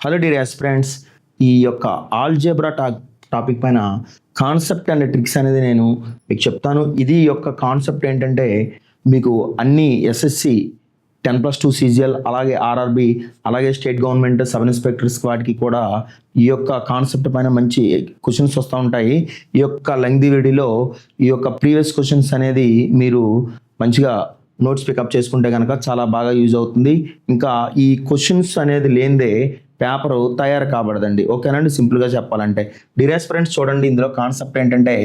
Hello dear aspirants, ఈ యొక్క algebra topic పైన కాన్సెప్ట్ అండ్ ట్రిక్స్ అనేది నేను మీకు చెప్తాను. ఇది యొక్క కాన్సెప్ట్ ఏంటంటే మీకు అన్ని ఎస్ఎస్సి 10+2 CGL అలాగే ఆర్ఆర్బి అలాగే స్టేట్ గవర్నమెంట్ సబ్ ఇన్స్పెక్టర్స్ వాటికి కూడా ఈ యొక్క కాన్సెప్ట్ పైన మంచి క్వశ్చన్స్ వస్తూ ఉంటాయి. ఈ యొక్క లెంగ్తీ వీడియోలో ఈ యొక్క ప్రీవియస్ క్వశ్చన్స్ అనేది మీరు మంచిగా నోట్స్ పికప్ చేసుకుంటే కనుక చాలా బాగా యూజ్ అవుతుంది. ఇంకా ఈ క్వశ్చన్స్ అనేది లేనిదే పేపర్ తయారు కాబడదండి. ఓకేనండి, సింపుల్గా చెప్పాలంటే డియర్ ఫ్రెండ్స్ చూడండి, ఇందులో కాన్సెప్ట్ ఏంటంటే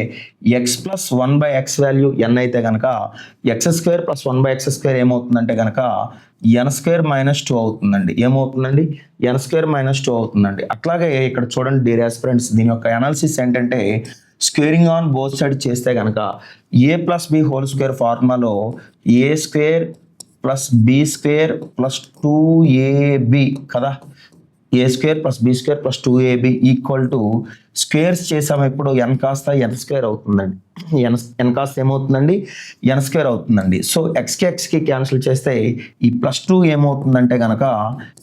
x+1/x వాల్యూ n అయితే కనుక x² + 1/x² ఏమవుతుందంటే కనుక n² - 2 అవుతుందండి. ఏమవుతుందండి? n² - 2 అవుతుందండి. అట్లాగే ఇక్కడ చూడండి డియర్ ఫ్రెండ్స్, దీని యొక్క అనాలిసిస్ ఏంటంటే స్క్వేరింగ్ ఆన్ బోత్ సైడ్ చేస్తే కనుక a+b² ఫార్ములాలో a² + b² + 2ab కదా, a² + b² + 2ab equal to squares చేసాము. ఇప్పుడు n కాస్త n² అవుతుందండి. n కాస్త ఏమవుతుందండి? n² అవుతుందండి. సో xకి క్యాన్సిల్ చేస్తే ఈ +2 ఏమవుతుందంటే కనుక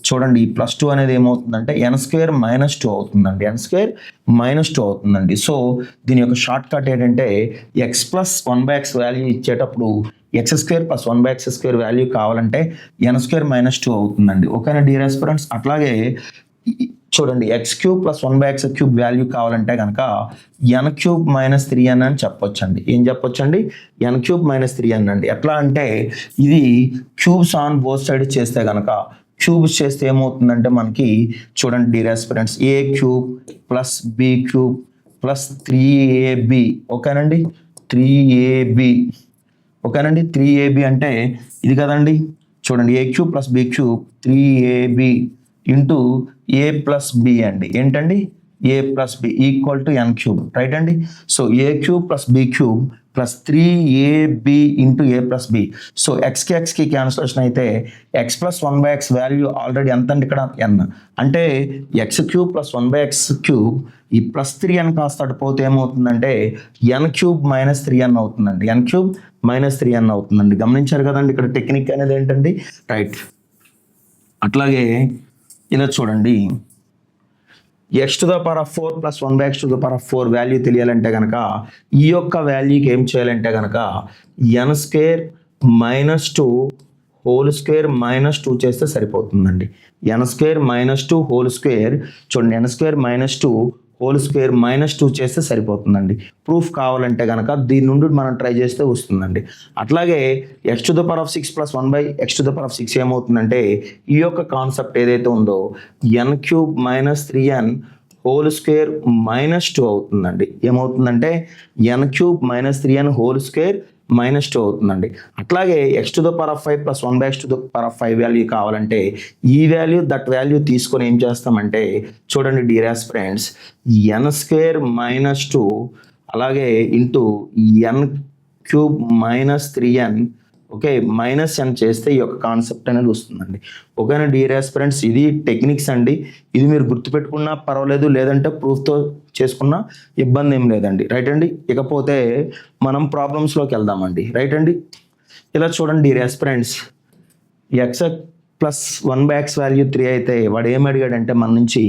చూడండి, ఈ +2 అనేది ఏమవుతుందంటే n² - 2 అవుతుందండి. n² - 2 అవుతుందండి. సో దీని యొక్క షార్ట్ కట్ ఏంటంటే x+1/x వాల్యూ ఇచ్చేటప్పుడు x² + 1/x² వాల్యూ కావాలంటే n² - 2 అవుతుందండి. ఓకేనా డియర్ ఆస్పిరెంట్స్? అట్లాగే చూడండి, x³ + 1/x³ వాల్యూ కావాలంటే కనుక n³ - 3n అని చెప్పొచ్చండి. ఏం చెప్పొచ్చండి? n³ - 3n అండి. ఎట్లా అంటే ఇది క్యూబ్స్ ఆన్ బోత్ సైడ్ చేస్తే కనుక క్యూబ్స్ చేస్తే ఏమవుతుందంటే మనకి చూడండి dear aspirants, a³ + b³ + 3ab. ఓకేనండి, 3ab. ఓకేనండి, 3ab అంటే ఇది కదండి. చూడండి, a³ + b³ 3ab into a + b అండి. ఏంటండి? a + b equal to n³ right అండి. So a³ + b³ + 3ab into a + b. So xకి క్యాన్సిలేషన్ అయితే x+1/x వాల్యూ ఆల్రెడీ ఎంత అండి? ఇక్కడ n. అంటే x³ + 1/x³ ఈ +3n కాస్త పోతే ఏమవుతుందంటే n³ - 3n అవుతుందండి. n³ - 3n అవుతుందండి. గమనించారు కదండి ఇక్కడ టెక్నిక్ అనేది ఏంటండి? రైట్. అట్లాగే ఇలా చూడండి, x⁴ + 1/x⁴ వాల్యూ తెలియాలంటే కనుక ఈ యొక్క వాల్యూకి ఏం చేయాలంటే కనుక n² - 2 2 చేస్తే సరిపోతుందండి. n² - 2 చూడండి, n² - 2 2 చేస్తే సరిపోతుందండి. ప్రూఫ్ కావాలంటే కనుక దీని నుండి మనం ట్రై చేస్తే వస్తుందండి. అట్లాగే x⁴ + 1/x⁴ ఏమవుతుందంటే ఈ యొక్క కాన్సెప్ట్ ఏదైతే ఉందో n³ - 3n 2 - 2 అవుతుందండి. ఏమవుతుందంటే n³ - 3n 2 - 2 అవుతుందండి. అట్లాగే x⁵ + 1/x⁵ వాల్యూ కావాలంటే ఈ వాల్యూ దట్ వాల్యూ తీసుకొని ఏం చేస్తామంటే చూడండి డియర్ ఆస్పిరెంట్స్, n² - 2 అలాగే into n³ - 3n okay -n చేస్తే ఈ యొక్క కాన్సెప్ట్ అనేది వస్తుందండి. ఓకేనా డియర్ ఆస్పిరెంట్స్, ఇది టెక్నిక్స్ అండి. ఇది మీరు గుర్తుపెట్టుకున్నా పర్వాలేదు, లేదంటే ప్రూఫ్తో చేసుకున్నా ఇబ్బంది ఏం లేదండి. రైట్ అండి. ఇకపోతే మనం ప్రాబ్లమ్స్లోకి వెళ్దామండి. రైట్ అండి. ఇలా చూడండి dear aspirants, x + 1/x value 3 అయితే వాడు ఏం అడిగాడంటే మన నుంచి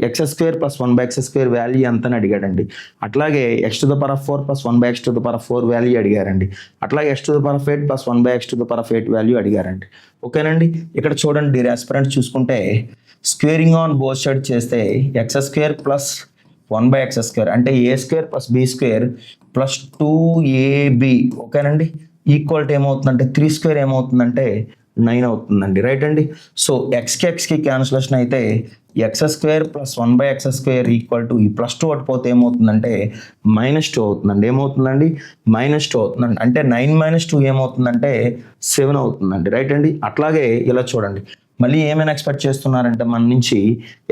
x² + 1/x² వాల్యూ ఎంత అని అడిగాడండి. అట్లాగే x⁴ + 1/x⁴ వాల్యూ అడిగారండి. అట్లాగే x⁴ + 1/x⁴ వాల్యూ అడిగారండి. ఓకేనండి. ఇక్కడ చూడండి డియర్ ఆస్పిరెంట్స్, చూసుకుంటే స్క్వేరింగ్ ఆన్ బోత్ సైడ్ చేస్తే x² + 1/x² అంటే a² + b² + 2ab. ఓకేనండి, ఈక్వల్ టు ఏమవుతుందంటే 3² ఏమవుతుందంటే 9 అవుతుందండి. రైట్ అండి. సో xకి క్యాన్సిలేషన్ అయితే x² + 1/x² ఈక్వల్ టు ఈ +2 పోతే ఏమవుతుందంటే -2 అవుతుందండి. ఏమవుతుందండి? -2 అవుతుందండి. అంటే 9 - 2 ఏమవుతుందంటే 7 అవుతుందండి. రైట్ అండి. అట్లాగే ఇలా చూడండి, మళ్ళీ ఏమైనా ఎక్స్పెక్ట్ చేస్తున్నారంటే మన నుంచి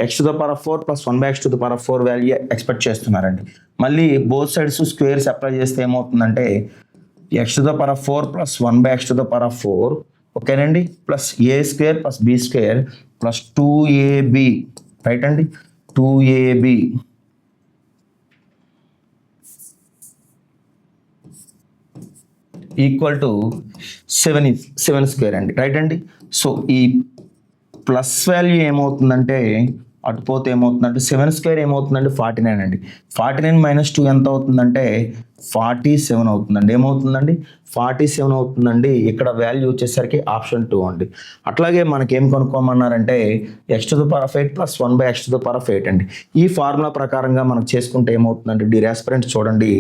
x⁴ + 1/x⁴ వాల్యూ ఎక్స్పెక్ట్ చేస్తున్నారండి. మళ్ళీ బోత్ సైడ్స్ స్క్వేర్స్ అప్లై చేస్తే ఏమవుతుందంటే x⁴ + 1/x⁴ ఓకేనండి plus a² + b² + 2ab. Right అండి, 2ab ఈక్వల్ టు 7² అండి. రైట్ అండి. సో ఈ ప్లస్ వాల్యూ ఏమవుతుందంటే అటు పోతే ఏమవుతుందంటే 7 స్క్వేర్ ఏమవుతుందంటే 49 అండి. 49 మైనస్ 2 ఎంత అవుతుందంటే 47 అవుతుందండి. ఏమవుతుందండి 47 అవుతుందండి. ఇక్కడ వాల్యూ వచ్చేసరికి ఆప్షన్ 2 అండి. అట్లాగే మనకి ఏం కనుక్కోమన్నారంటే x⁸ ప్లస్ 1/x⁸ అండి. ఈ ఫార్ములా ప్రకారంగా మనం చేసుకుంటే ఏమవుతుందంటే డియర్ ఆస్పిరెంట్స్ చూడండి,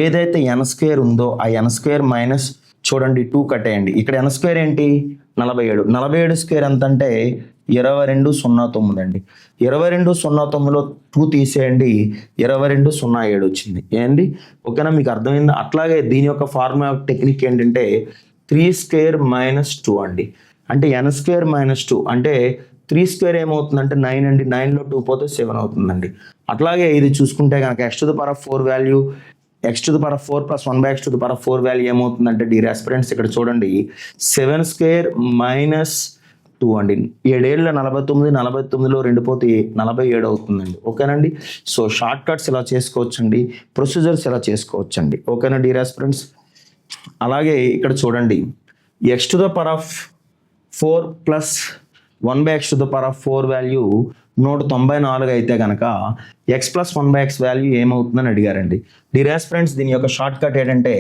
ఏదైతే ఎన్ స్క్వేర్ ఉందో ఆ ఎన్ స్క్వేర్ మైనస్ చూడండి 2 కట్టేయండి. ఇక్కడ ఎన్ స్క్వేర్ ఏంటి 47. 47 స్క్వేర్ ఎంత అంటే 2209 అండి. 2209లో 2 తీసేయండి, 2207 వచ్చింది ఏంటి. ఓకేనా, మీకు అర్థమైందా? అట్లాగే దీని యొక్క ఫార్ములా టెక్నిక్ ఏంటంటే 3 స్క్వేర్ మైనస్ 2 అండి. అంటే ఎన్ స్క్వేర్ మైనస్ 2 అంటే 3 స్క్వేర్ ఏమవుతుందంటే 9 అండి. 9లో 2 పోతే 7 అవుతుందండి. అట్లాగే ఇది చూసుకుంటే కనుక x⁴ value x⁴ plus 1/x⁴ value ఏమవుతుందంటే డియర్ ఆస్పిరెంట్స్ ఇక్కడ చూడండి 7 స్క్వేర్ మైనస్ 2 అండి. 7 ఏళ్ళ 49, 49లో 2 పోతే 47 అవుతుందండి. ఓకేనండి. సో షార్ట్ కట్స్ ఇలా చేసుకోవచ్చండి, ప్రొసీజర్స్ ఇలా చేసుకోవచ్చండి. ఓకేనా డియర్ ఆస్పిరెంట్స్. అలాగే ఇక్కడ చూడండి x⁴ ప్లస్ 1/x⁴ వాల్యూ 194 అయితే కనుక x ప్లస్ 1/x వాల్యూ ఏమవుతుందని అడిగారండి. డియర్ ఆస్పిరెంట్స్ దీని యొక్క షార్ట్ కట్ ఏంటంటే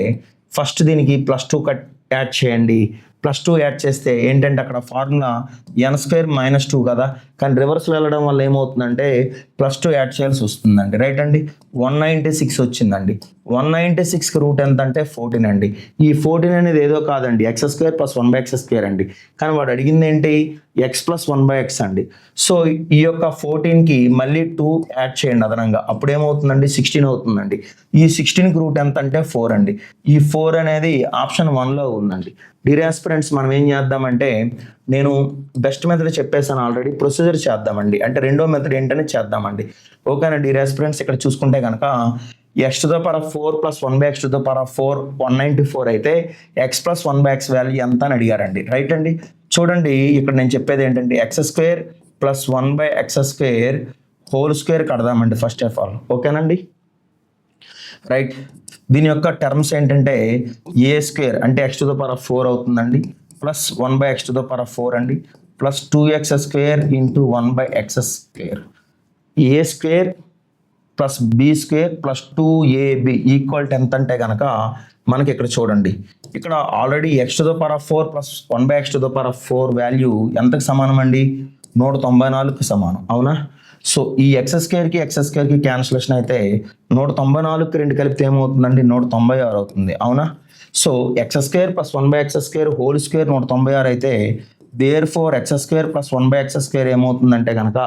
ఫస్ట్ దీనికి +2 కట్ యాడ్ చేయండి. +2 యాడ్ చేస్తే ఏంటంటే అక్కడ ఫార్ములా ఎన్ స్క్వేర్ మైనస్ 2 కదా, కానీ రివర్స్లో వెళ్ళడం వల్ల ఏమవుతుందంటే +2 యాడ్ చేయాల్సి వస్తుందండి. రైట్ అండి. 196 వచ్చిందండి. 196కి రూట్ ఎంత అంటే 14 అండి. ఈ 14 అనేది ఏదో కాదండి, x² ప్లస్ 1/x² అండి. కానీ వాడు అడిగింది ఏంటి x ప్లస్ 1/x అండి. సో ఈ యొక్క 14కి మళ్ళీ 2 యాడ్ చేయండి అదనంగా, అప్పుడు ఏమవుతుందండి 16 అవుతుందండి. ఈ 16కి రూట్ ఎంత అంటే 4 అండి. ఈ 4 అనేది ఆప్షన్ 1లో ఉందండి. డియర్ ఆస్పిరెంట్స్ మనం ఏం చేద్దామంటే నేను బెస్ట్ మెథడ్ చెప్పేసాను ఆల్రెడీ, ప్రొసీజర్ చేద్దామండి. అంటే రెండో మెథడ్ ఏంటనే చేద్దామండి. ఓకేనా డియర్ ఆస్పిరెంట్స్. ఇక్కడ చూసుకుంటే కనుక x⁴ ప్లస్ 1/x⁴ 194 అయితే x ప్లస్ 1/x వాల్యూ ఎంత అని అడిగారండి. రైట్ అండి. చూడండి ఇక్కడ నేను చెప్పేది ఏంటంటే x² plus 1/x² whole square కడదామండి ఫస్ట్ ఆఫ్ ఆల్. ఓకేనండి. రైట్. దీని యొక్క టర్మ్స్ ఏంటంటే a² అంటే x⁴ అవుతుందండి, ప్లస్ 1/x⁴ అండి, plus 2x² into 1/x². a² plus b² plus 2ab equal to ఎంత అంటే కనుక మనకి ఇక్కడ చూడండి, ఇక్కడ already x⁴ plus 1/x⁴ value ఎంతకు సమానం అండి 194కి సమానం. అవునా. సో ఈ x²కి క్యాన్సిలేషన్ అయితే 194కి 2 కలిపితే ఏమవుతుందండి 196 అవుతుంది. అవునా. So x² plus 1/x² whole square 196 అయితే దేర్ఫోర్ x² ప్లస్ 1/x² ఏమవుతుందంటే కనుక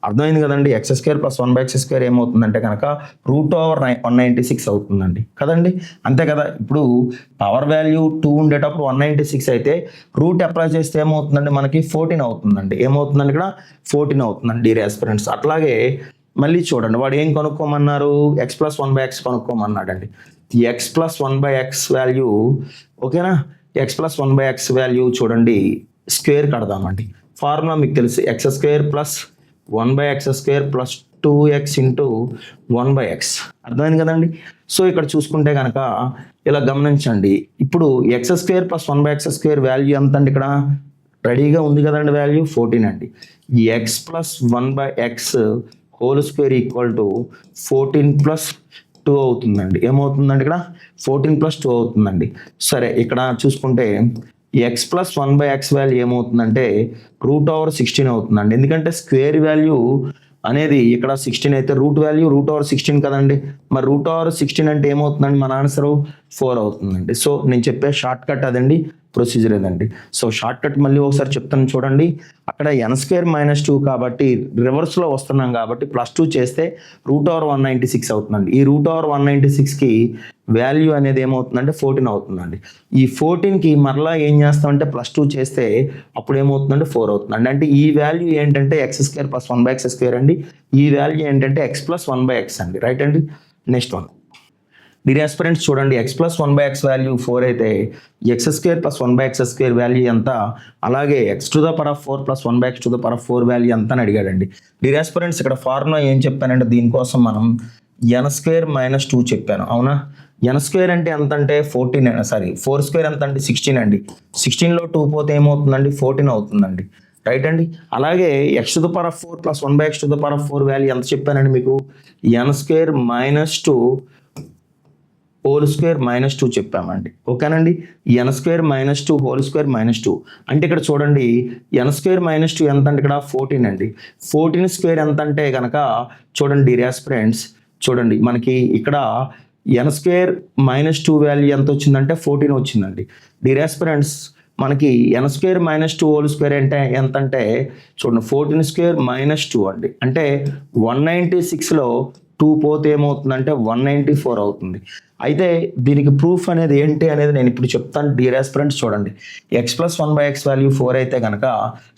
అర్థమైంది కదండి. x² ప్లస్ 1/x² ఏమవుతుందంటే కనుక √196 అవుతుందండి కదండి. అంతే కదా. ఇప్పుడు పవర్ వాల్యూ 2 ఉండేటప్పుడు 196 అయితే రూట్ అప్లై చేస్తే ఏమవుతుందండి మనకి 14 అవుతుందండి. ఏమవుతుందండి ఇక్కడ 14 అవుతుందండి డియర్ ఆస్పిరెంట్స్. అట్లాగే మళ్ళీ చూడండి వాడు ఏం కనుక్కోమన్నారు, x plus 1/x కనుక్కోమన్నాడండి. x plus 1/x value ఓకేనా, x ప్లస్ 1/x వాల్యూ చూడండి స్క్వేర్ కడదామండి. ఫార్ములా మీకు తెలుసు x² plus 1/x² plus 2x into 1/x. అర్థమైంది కదండి. సో ఇక్కడ చూసుకుంటే కనుక ఇలా గమనించండి, ఇప్పుడు x² ప్లస్ 1/x² వాల్యూ ఎంత అండి, ఇక్కడ రెడీగా ఉంది కదండి వాల్యూ 14 అండి. x plus 1/x whole square equal to 14 plus 2 అవుతుందండి. ఏమవుతుందండి ఇక్కడ 14 ప్లస్ 2 అవుతుందండి. సరే ఇక్కడ చూసుకుంటే x ప్లస్ 1/x వాల్యూ ఏమవుతుందంటే √16 అవుతుందండి. ఎందుకంటే స్క్వేర్ వాల్యూ అనేది ఇక్కడ 16 అయితే రూట్ వాల్యూ √16 కదండి. మరి √16 అంటే ఏమవుతుందండి మన ఆన్సర్ 4 అవుతుందండి. సో నేను చెప్పే షార్ట్ కట్ అదండి, ప్రొసీజర్ ఏదండి. సో షార్ట్ కట్ మళ్ళీ ఒకసారి చెప్తాను చూడండి. అక్కడ n² మైనస్ 2 కాబట్టి రివర్స్లో వస్తున్నాం కాబట్టి +2 చేస్తే √196 అవుతుందండి. ఈ √196కి వాల్యూ అనేది ఏమవుతుందంటే 14 అవుతుందండి. ఈ 14కి మరలా ఏం చేస్తామంటే +2 చేస్తే అప్పుడు ఏమవుతుందంటే 4 అవుతుందండి. అంటే ఈ వాల్యూ ఏంటంటే x² ప్లస్ 1/x² అండి. ఈ వాల్యూ ఏంటంటే x ప్లస్ 1/x అండి. రైట్ అండి. నెక్స్ట్ వన్ డియర్ ఆస్పిరెంట్స్ చూడండి, x ప్లస్ 1/x వాల్యూ 4 అయితే x² ప్లస్ 1/x² వాల్యూ ఎంత, అలాగే x⁴ ప్లస్ 1/x⁴ వాల్యూ ఎంత అని అడిగాడండి. డియర్ ఆస్పిరెంట్స్ ఇక్కడ ఫార్ములా ఏం చెప్పానంటే దీనికోసం మనం n² మైనస్ 2 చెప్పాను. అవునా. n² అంటే ఎంత అంటే 14 4² ఎంత అంటే 16 అండి. 16లో 2 పోతే ఏమవుతుందండి 14 అవుతుందండి. రైట్ అండి. అలాగే X to the power of 4 plus 1/x to the power of 4 value ఎంత చెప్పానండి మీకు, n² - 2 హోల్ స్క్వేర్ -2 చెప్పామండి. ఓకేనండి. n² - 2 హోల్ స్క్వేర్ -2 అంటే ఇక్కడ చూడండి n² - 2 ఎంత అంటే ఇక్కడ 14 అండి. 14 స్క్వేర్ ఎంత అంటే కనుక చూడండి డియర్ ఫ్రెండ్స్, చూడండి మనకి ఇక్కడ n² - 2 వాల్యూ ఎంత వచ్చిందంటే 14 వచ్చిందండి. డియర్ ఫ్రెండ్స్ మనకి n² - 2 హోల్ స్క్వేర్ అంటే ఎంత అంటే చూడండి 14² - 2 అండి. అంటే 196లో 2 పోతే ఏమవుతుందంటే 194 అవుతుంది. అయితే దీనికి ప్రూఫ్ అనేది ఏంటి అనేది నేను ఇప్పుడు చెప్తాను డియర్ ఆస్పిరెంట్స్. చూడండి x + 1/x వాల్యూ 4 అయితే కనుక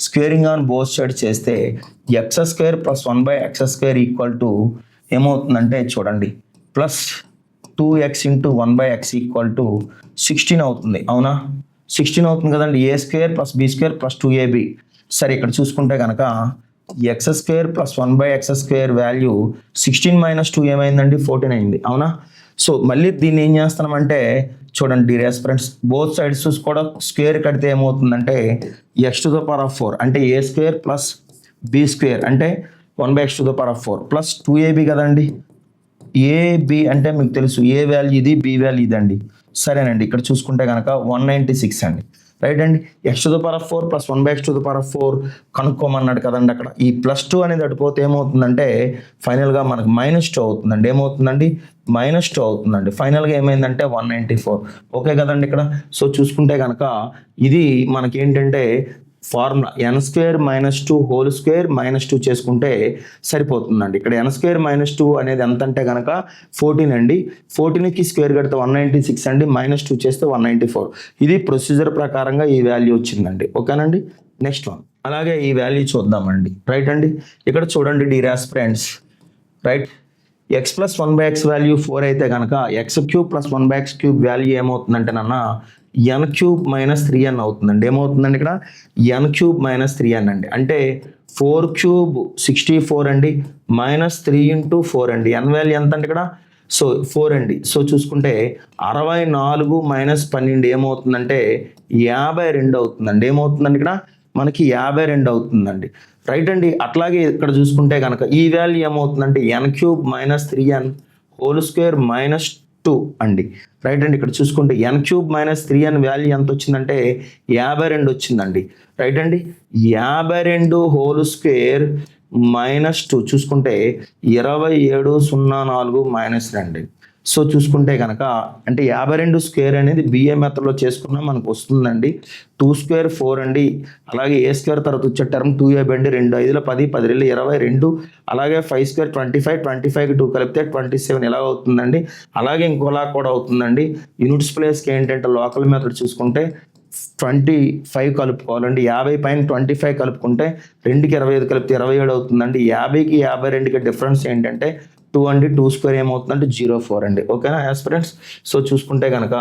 స్క్వేరింగ్ ఆన్ బోత్ సైడ్ చేస్తే x² + 1/x² ఈక్వల్ టు ఏమవుతుందంటే చూడండి plus 2x × 1/x equal to 16 అవుతుంది. అవునా, 16 అవుతుంది కదండి. a² + b² + 2ab. సరే ఇక్కడ చూసుకుంటే కనుక x² + 1/x² వాల్యూ 16 - 2 ఏమైందండి 14 అయింది. అవునా. సో మళ్ళీ దీన్ని ఏం చేస్తున్నామంటే చూడండి డియర్ ఫ్రెండ్స్ బోత్ సైడ్స్ కూడా స్క్వేర్ కడితే ఏమవుతుందంటే x to the power of 4 అంటే a² + b² అంటే 1/x to the power of 4 plus 2ab కదండి. ab అంటే మీకు తెలుసు ఏ వాల్యూ ఇది, బి వాల్యూ ఇదండి. సరేనండి. ఇక్కడ చూసుకుంటే కనుక 196 అండి. రైట్ అండి. x to the power of 4 plus 1/x to the power of 4 కనుక్కోమన్నాడు కదండి. అక్కడ ఈ +2 అనేది అడిపోతే ఏమవుతుందంటే ఫైనల్గా మనకు -2 అవుతుందండి. ఏమవుతుందండి -2 అవుతుందండి. ఫైనల్గా ఏమైందంటే 194. ఓకే కదండి ఇక్కడ. సో చూసుకుంటే కనుక ఇది మనకి ఏంటంటే ఫార్ములా n² - 2 హోల్ స్క్వేర్ -2 చేసుకుంటే సరిపోతుందండి. ఇక్కడ n² - 2 అనేది ఎంత అంటే కనుక 14 అండి. 14కి స్క్వేర్ కడితే 196 అండి. -2 చేస్తే 194. ఇది ప్రొసీజర్ ప్రకారంగా ఈ వాల్యూ వచ్చిందండి. ఓకేనండి. నెక్స్ట్ వన్ అలాగే ఈ వాల్యూ చూద్దామండి. రైట్ అండి. ఇక్కడ చూడండి dear friends, right x + 1/x value 4 అయితే కనుక x³ + 1/x³ వాల్యూ ఏమవుతుందంటే నాన్న n³ - 3n అవుతుందండి. ఏమవుతుందండి ఇక్కడ n³ - 3n అండి. అంటే 4³ 64 అండి -3 × 4 అండి. n వాల్యూ ఎంత అంటే ఇక్కడ సో 4 అండి. సో చూసుకుంటే 64 - 12 ఏమవుతుందంటే 52 అవుతుందండి. ఏమవుతుందండి ఇక్కడ మనకి 52 అవుతుందండి. రైట్ అండి. అట్లాగే ఇక్కడ చూసుకుంటే కనుక ఈ వాల్యూ ఏమవుతుందంటే n³ - 3n హోల్ స్క్వేర్ -2 అండి. రైట్ అండి. ఇక్కడ చూసుకుంటే n³ - 3n వాల్యూ ఎంత వచ్చిందంటే 52 వచ్చిందండి. రైట్ అండి. 52 హోల్ స్క్వేర్ -2 చూసుకుంటే 2704 -2. సో చూసుకుంటే కనుక అంటే 52 స్క్వేర్ అనేది బిఏ మెథడ్లో చేసుకున్నా మనకు వస్తుందండి. 2² 4 అండి. అలాగే a² తర్వాత వచ్చే టర్మ్ 2ab అండి. 2 5 10 10 22 అలాగే 5² 25 25కి 2 కలిపితే 27 ఇలా అవుతుందండి. అలాగే ఇంకోలా కూడా అవుతుందండి. యూనిట్స్ ప్లేస్కి ఏంటంటే లోకల్ మెథడ్ చూసుకుంటే 25 కలుపుకోవాలండి. 50 పైన 25 కలుపుకుంటే 2కి 25 కలిపితే 27 అవుతుందండి. 50కి 52కి డిఫరెన్స్ ఏంటంటే 2 అండి. 2² ఏమవుతుందంటే 04 అండి. ఓకేనా ఆస్పిరెంట్స్. సో చూసుకుంటే కనుక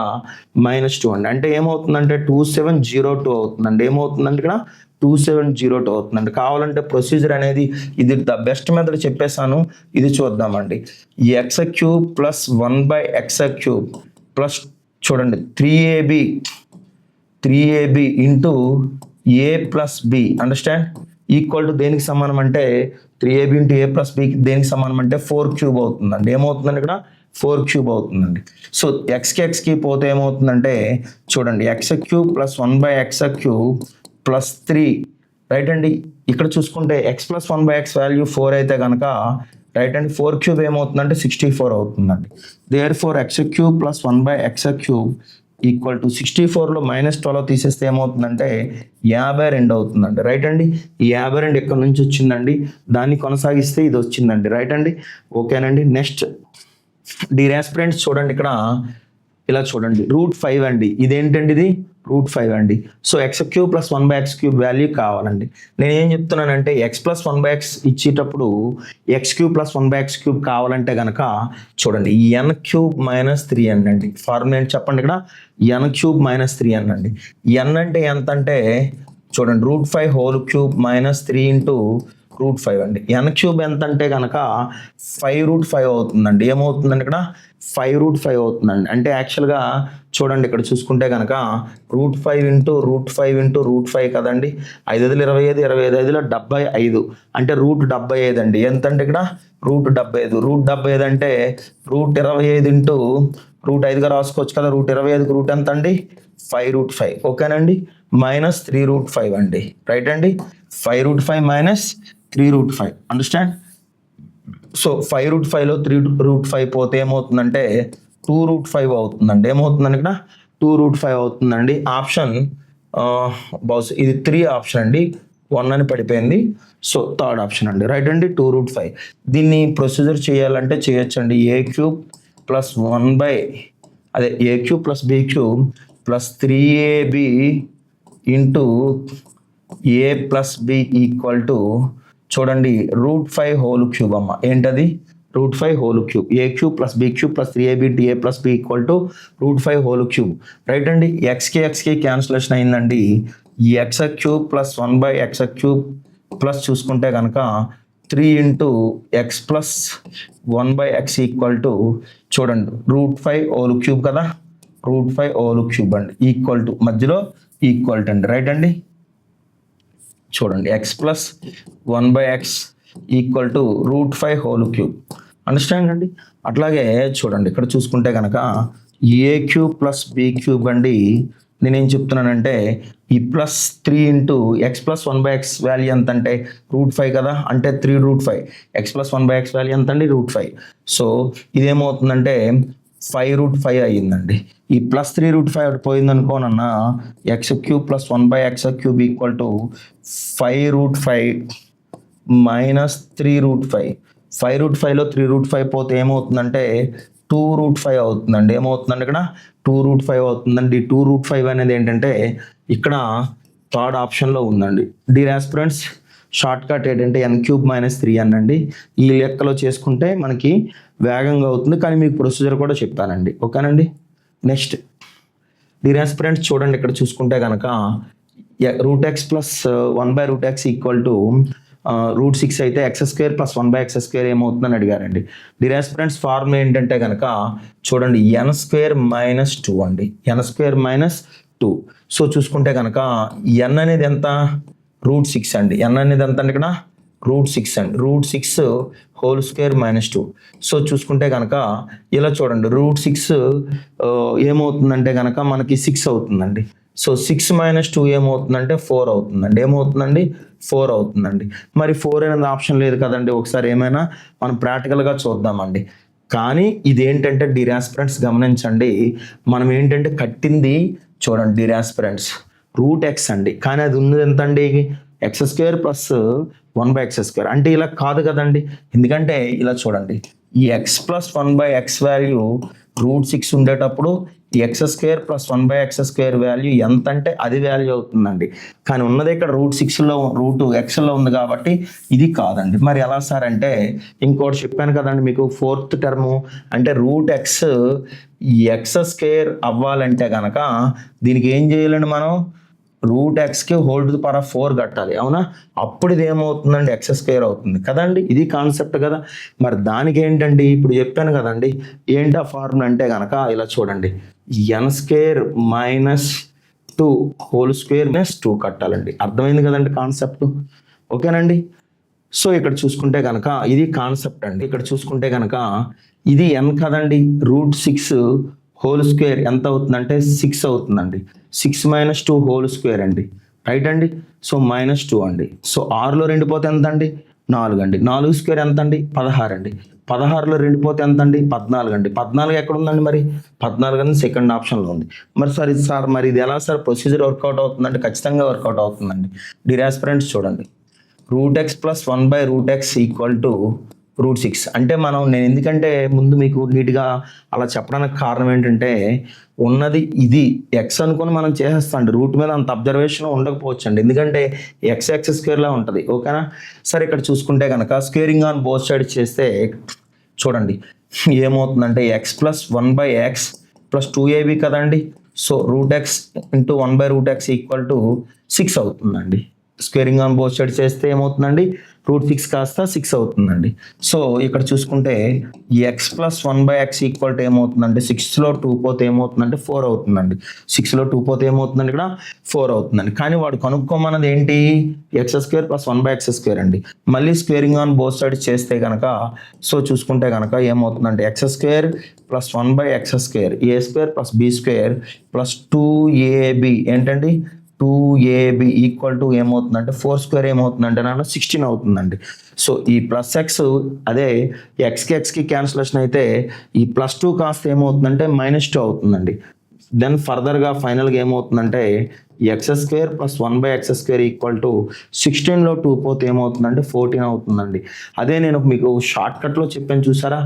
-2 అండి. అంటే ఏమవుతుందంటే 2702 అవుతుందండి. ఏమవుతుందండి ఇక్కడ 2702 అవుతుందండి. కావాలంటే ప్రొసీజర్ అనేది ఇది ద బెస్ట్ మెథడ్ చెప్పేశాను. ఇది చూద్దామండి. x³ + 1/x³ ప్లస్ చూడండి 3ab into a + b understand equal to దేనికి సమానం అంటే 3ab ఇంటూ a + b దేనికి సమానం అంటే 4³ అవుతుందండి. ఏమవుతుందండి ఇక్కడ 4³ అవుతుందండి. సో xకి పోతే ఏమవుతుందంటే చూడండి x³ + 1/x³ ప్లస్ 3. రైట్ అండి. ఇక్కడ చూసుకుంటే x + 1/x వాల్యూ 4 అయితే కనుక రైట్ అండి 4³ ఏమవుతుందంటే 64 అవుతుందండి. There four x³ + 1/x³ equal to 64లో -12 తీసేస్తే ఏమవుతుందంటే 52 అవుతుందండి. రైట్ అండి. ఈ 52 ఎక్కడి నుంచి వచ్చిందండి, దాన్ని కొనసాగిస్తే ఇది వచ్చిందండి. రైట్ అండి. ఓకేనండి. నెక్స్ట్ డియర్ ఆస్పిరెంట్స్ చూడండి ఇక్కడ ఇలా చూడండి √5 అండి. ఇదేంటండి ఇది √5 అండి. సో x³ + 1/x³ వాల్యూ కావాలండి. నేను ఏం చెప్తున్నానంటే x + 1/x ఇచ్చేటప్పుడు x³ + 1/x³ కావాలంటే కనుక చూడండి n³ - 3n అండి. ఫార్ములా ఏంటి చెప్పండి ఇక్కడ n³ - 3n అండి. n అంటే ఎంత అంటే చూడండి √5 హోల్ క్యూబ్ -3 × √5 అండి. n క్యూబ్ ఎంత అంటే కనుక 5√5 అవుతుందండి. ఏమవుతుందండి ఇక్కడ 5√5 అవుతుందండి. అంటే యాక్చువల్గా చూడండి ఇక్కడ చూసుకుంటే కనుక √5 ఇంటూ √5 ఇంటూ √5 కదండి. 5 5 25, 25 5 75 అంటే √75 అండి. ఎంత అంటే ఇక్కడ √75. √75 అంటే √25 ఇంటూ √5గా రాసుకోవచ్చు కదా. √25కి రూట్ ఎంత అండి 5√5. ఓకేనండి. మైనస్ 3√5 అండి. రైట్ అండి. 5√5 మైనస్ 3√5. అండర్స్టాండ్. సో 5√5లో 3√5 పోతే ఏమవుతుందంటే 2√5 అవుతుందండి. ఏమవుతుందండి ఇక్కడ 2√5 అవుతుందండి. ఆప్షన్ బహుశా ఇది 3 ఆప్షన్ అండి. 1 అని పడిపోయింది. సో థర్డ్ ఆప్షన్ అండి. రైట్ అండి. 2√5. దీన్ని ప్రొసీజర్ చేయాలంటే చేయొచ్చండి. a³ ప్లస్ 1 అదే a³ plus b³ plus 3ab into a plus b equal to చూడండి √5 హోల్ క్యూబ్ అమ్మ. ఏంటది √5 whole cube. a³ plus b³ plus 3ab into a plus b equal to √5 whole cube. Right అండి. ఎక్స్కి cancellation అయిందండి. ఈ x³ plus 1/x³ plus చూసుకుంటే కనుక 3 into x plus 1/x equal to చూడండి √5 whole cube కదా. √5 whole cube అండి equal to మధ్యలో equal to అండి. రైట్ అండి. చూడండి x plus 1/x equal to √5 whole cube. Understand అండి. అట్లాగే చూడండి ఇక్కడ చూసుకుంటే కనుక a³ ప్లస్ b³ అండి. నేనేం చెప్తున్నానంటే ఈ plus 3 into x plus 1/x value ఎంత అంటే √5 కదా. అంటే 3√5. x ప్లస్ 1/x వాల్యూ ఎంత అండి √5. సో ఇదేమవుతుందంటే 5√5 అయ్యిందండి. ఈ ప్లస్ 3√5 పోయింది అనుకోనన్నా x³ plus 1/x³ equal to 5√5 minus 3√5. 5√5లో 3√5 పోతే ఏమవుతుందంటే 2√5 అవుతుందండి. ఏమవుతుందండి ఇక్కడ 2√5 అవుతుందండి. 2√5 అనేది ఏంటంటే ఇక్కడ థర్డ్ ఆప్షన్లో ఉందండి. డియర్ ఆస్పిరెంట్స్, షార్ట్ కట్ ఏంటంటే n³ మైనస్ 3n అండి. ఈ లెక్కలో చేసుకుంటే మనకి వేగంగా అవుతుంది. కానీ మీకు ప్రొసీజర్ కూడా చెప్పానండి. ఓకేనండి. నెక్స్ట్ డియర్ ఆస్పిరెంట్స్ చూడండి ఇక్కడ చూసుకుంటే కనుక √x plus 1/√x equal to √6 అయితే x² ప్లస్ 1/x² ఏమవుతుందని అడిగారండి. డియర్ ఆస్పిరెంట్స్ ఫార్ములా ఏంటంటే కనుక చూడండి n² మైనస్ 2 అండి. n² minus 2. సో చూసుకుంటే కనుక n అనేది ఎంత √6 అండి. n అనేది ఎంత అండి ఇక్కడ √6 అండి. √6 హోల్ స్క్వేర్ మైనస్ 2. సో చూసుకుంటే కనుక ఇలా చూడండి √6 ఏమవుతుందంటే కనుక మనకి 6 అవుతుందండి. సో 6 మైనస్ 2 ఏమవుతుందంటే 4 అవుతుందండి. ఏమవుతుందండి 4 అవుతుందండి. మరి 4 అనేది ఆప్షన్ లేదు కదండి. ఒకసారి ఏమైనా మనం ప్రాక్టికల్గా చూద్దామండి. కానీ ఇదేంటంటే డియర్ ఆస్పిరెంట్స్ గమనించండి, మనం ఏంటంటే కట్టింది చూడండి డియర్ ఆస్పిరెంట్స్ √x అండి. కానీ అది ఉన్నది ఎంత అండి x² ప్లస్ 1/x². అంటే ఇలా కాదు కదండి. ఎందుకంటే ఇలా చూడండి ఈ x ప్లస్ 1/x వాల్యూ √6 ఉండేటప్పుడు x² ప్లస్ 1/x² వాల్యూ ఎంత అంటే అది వాల్యూ అవుతుందండి. కానీ ఉన్నది ఇక్కడ √6లో √xలో ఉంది కాబట్టి ఇది కాదండి. మరి ఎలా సార్ అంటే ఇంకోటి చెప్పాను కదండి మీకు ఫోర్త్ టర్ము అంటే √x x² అవ్వాలంటే కనుక దీనికి ఏం చేయాలండి మనం √xకి whole to the power of 4 కట్టాలి. అవునా. అప్పుడు ఇది ఏమవుతుందండి x² అవుతుంది కదండి. ఇది కాన్సెప్ట్ కదా. మరి దానికి ఏంటండి ఇప్పుడు చెప్పాను కదండి. ఏంటి ఆ ఫార్ములా అంటే కనుక ఇలా చూడండి n² minus 2 whole square minus 2 కట్టాలండి. అర్థమైంది కదండి కాన్సెప్ట్. ఓకేనండి. సో ఇక్కడ చూసుకుంటే కనుక ఇది కాన్సెప్ట్ అండి. ఇక్కడ చూసుకుంటే కనుక ఇది n కదండి. √6 హోల్ స్క్వేర్ ఎంత అవుతుందంటే 6 అవుతుందండి. 6 మైనస్ 2 హోల్ స్క్వేర్ అండి. రైట్ అండి. సో మైనస్ 2 అండి. సో 6లో 2 పోతే ఎంత అండి 4 అండి. 4 స్క్వేర్ ఎంత అండి 16 అండి. 16లో 2 పోతే ఎంత అండి 14 అండి. 14 ఎక్కడ ఉందండి మరి 14 అనేది సెకండ్ ఆప్షన్లో ఉంది. మరి సార్ మరి ఇది ఎలా సార్ ప్రొసీజర్ వర్కౌట్ అవుతుందంటే ఖచ్చితంగా వర్కౌట్ అవుతుందండి. డియర్ ఆస్పిరెంట్స్ చూడండి √x plus 1/√x equal to √6 అంటే నేను ఎందుకంటే ముందు మీకు నీట్గా అలా చెప్పడానికి కారణం ఏంటంటే ఉన్నది ఇది x అనుకుని మనం చేసేస్తాండి. రూట్ మీద అంత అబ్జర్వేషన్ ఉండకపోవచ్చు అండి. ఎందుకంటే x² ఉంటుంది. ఓకేనా. సరే ఇక్కడ చూసుకుంటే కనుక స్క్వేరింగ్ ఆన్ బోత్ సైడ్ చేస్తే చూడండి ఏమవుతుందంటే x plus 1/x plus 2ab కదండి. So √x into 1/√x equal to 6 అవుతుందండి. స్క్వేరింగ్ ఆన్ బోత్ సైడ్ చేస్తే ఏమవుతుందండి రూట్ 6 కాస్త 6 అవుతుందండి. సో ఇక్కడ చూసుకుంటే X plus 1/x equal to ఏమవుతుందంటే 6లో 2 పోతే ఏమవుతుందంటే 4 అవుతుందండి. 6లో 2 పోతే ఏమవుతుందండి ఇక్కడ 4 అవుతుందండి. కానీ వాడు కనుక్కోమన్నది ఏంటి, x² + 1/x² అండి. మళ్ళీ స్క్వేరింగ్ ఆన్ బోత్ సైడ్స్ చేస్తే కనుక సో చూసుకుంటే కనుక ఏమవుతుందంటే x² + 1/x² a² + b² + 2ab ఏంటండి 2ab ఈక్వల్ టు ఏమవుతుందంటే 4² ఏమవుతుందంటే నాకు 16 అవుతుందండి. సో ఈ ప్లస్ ఎక్స్ అదే ఎక్స్కి క్యాన్సిలేషన్ అయితే ఈ +2 కాస్త ఏమవుతుందంటే -2 అవుతుందండి. దెన్ ఫర్దర్గా ఫైనల్గా ఏమవుతుందంటే x² + 1/x² ఈక్వల్ టు 16లో 2 పోతే ఏమవుతుందంటే 14 అవుతుందండి. అదే నేను మీకు షార్ట్కట్లో చెప్పాను చూసారా,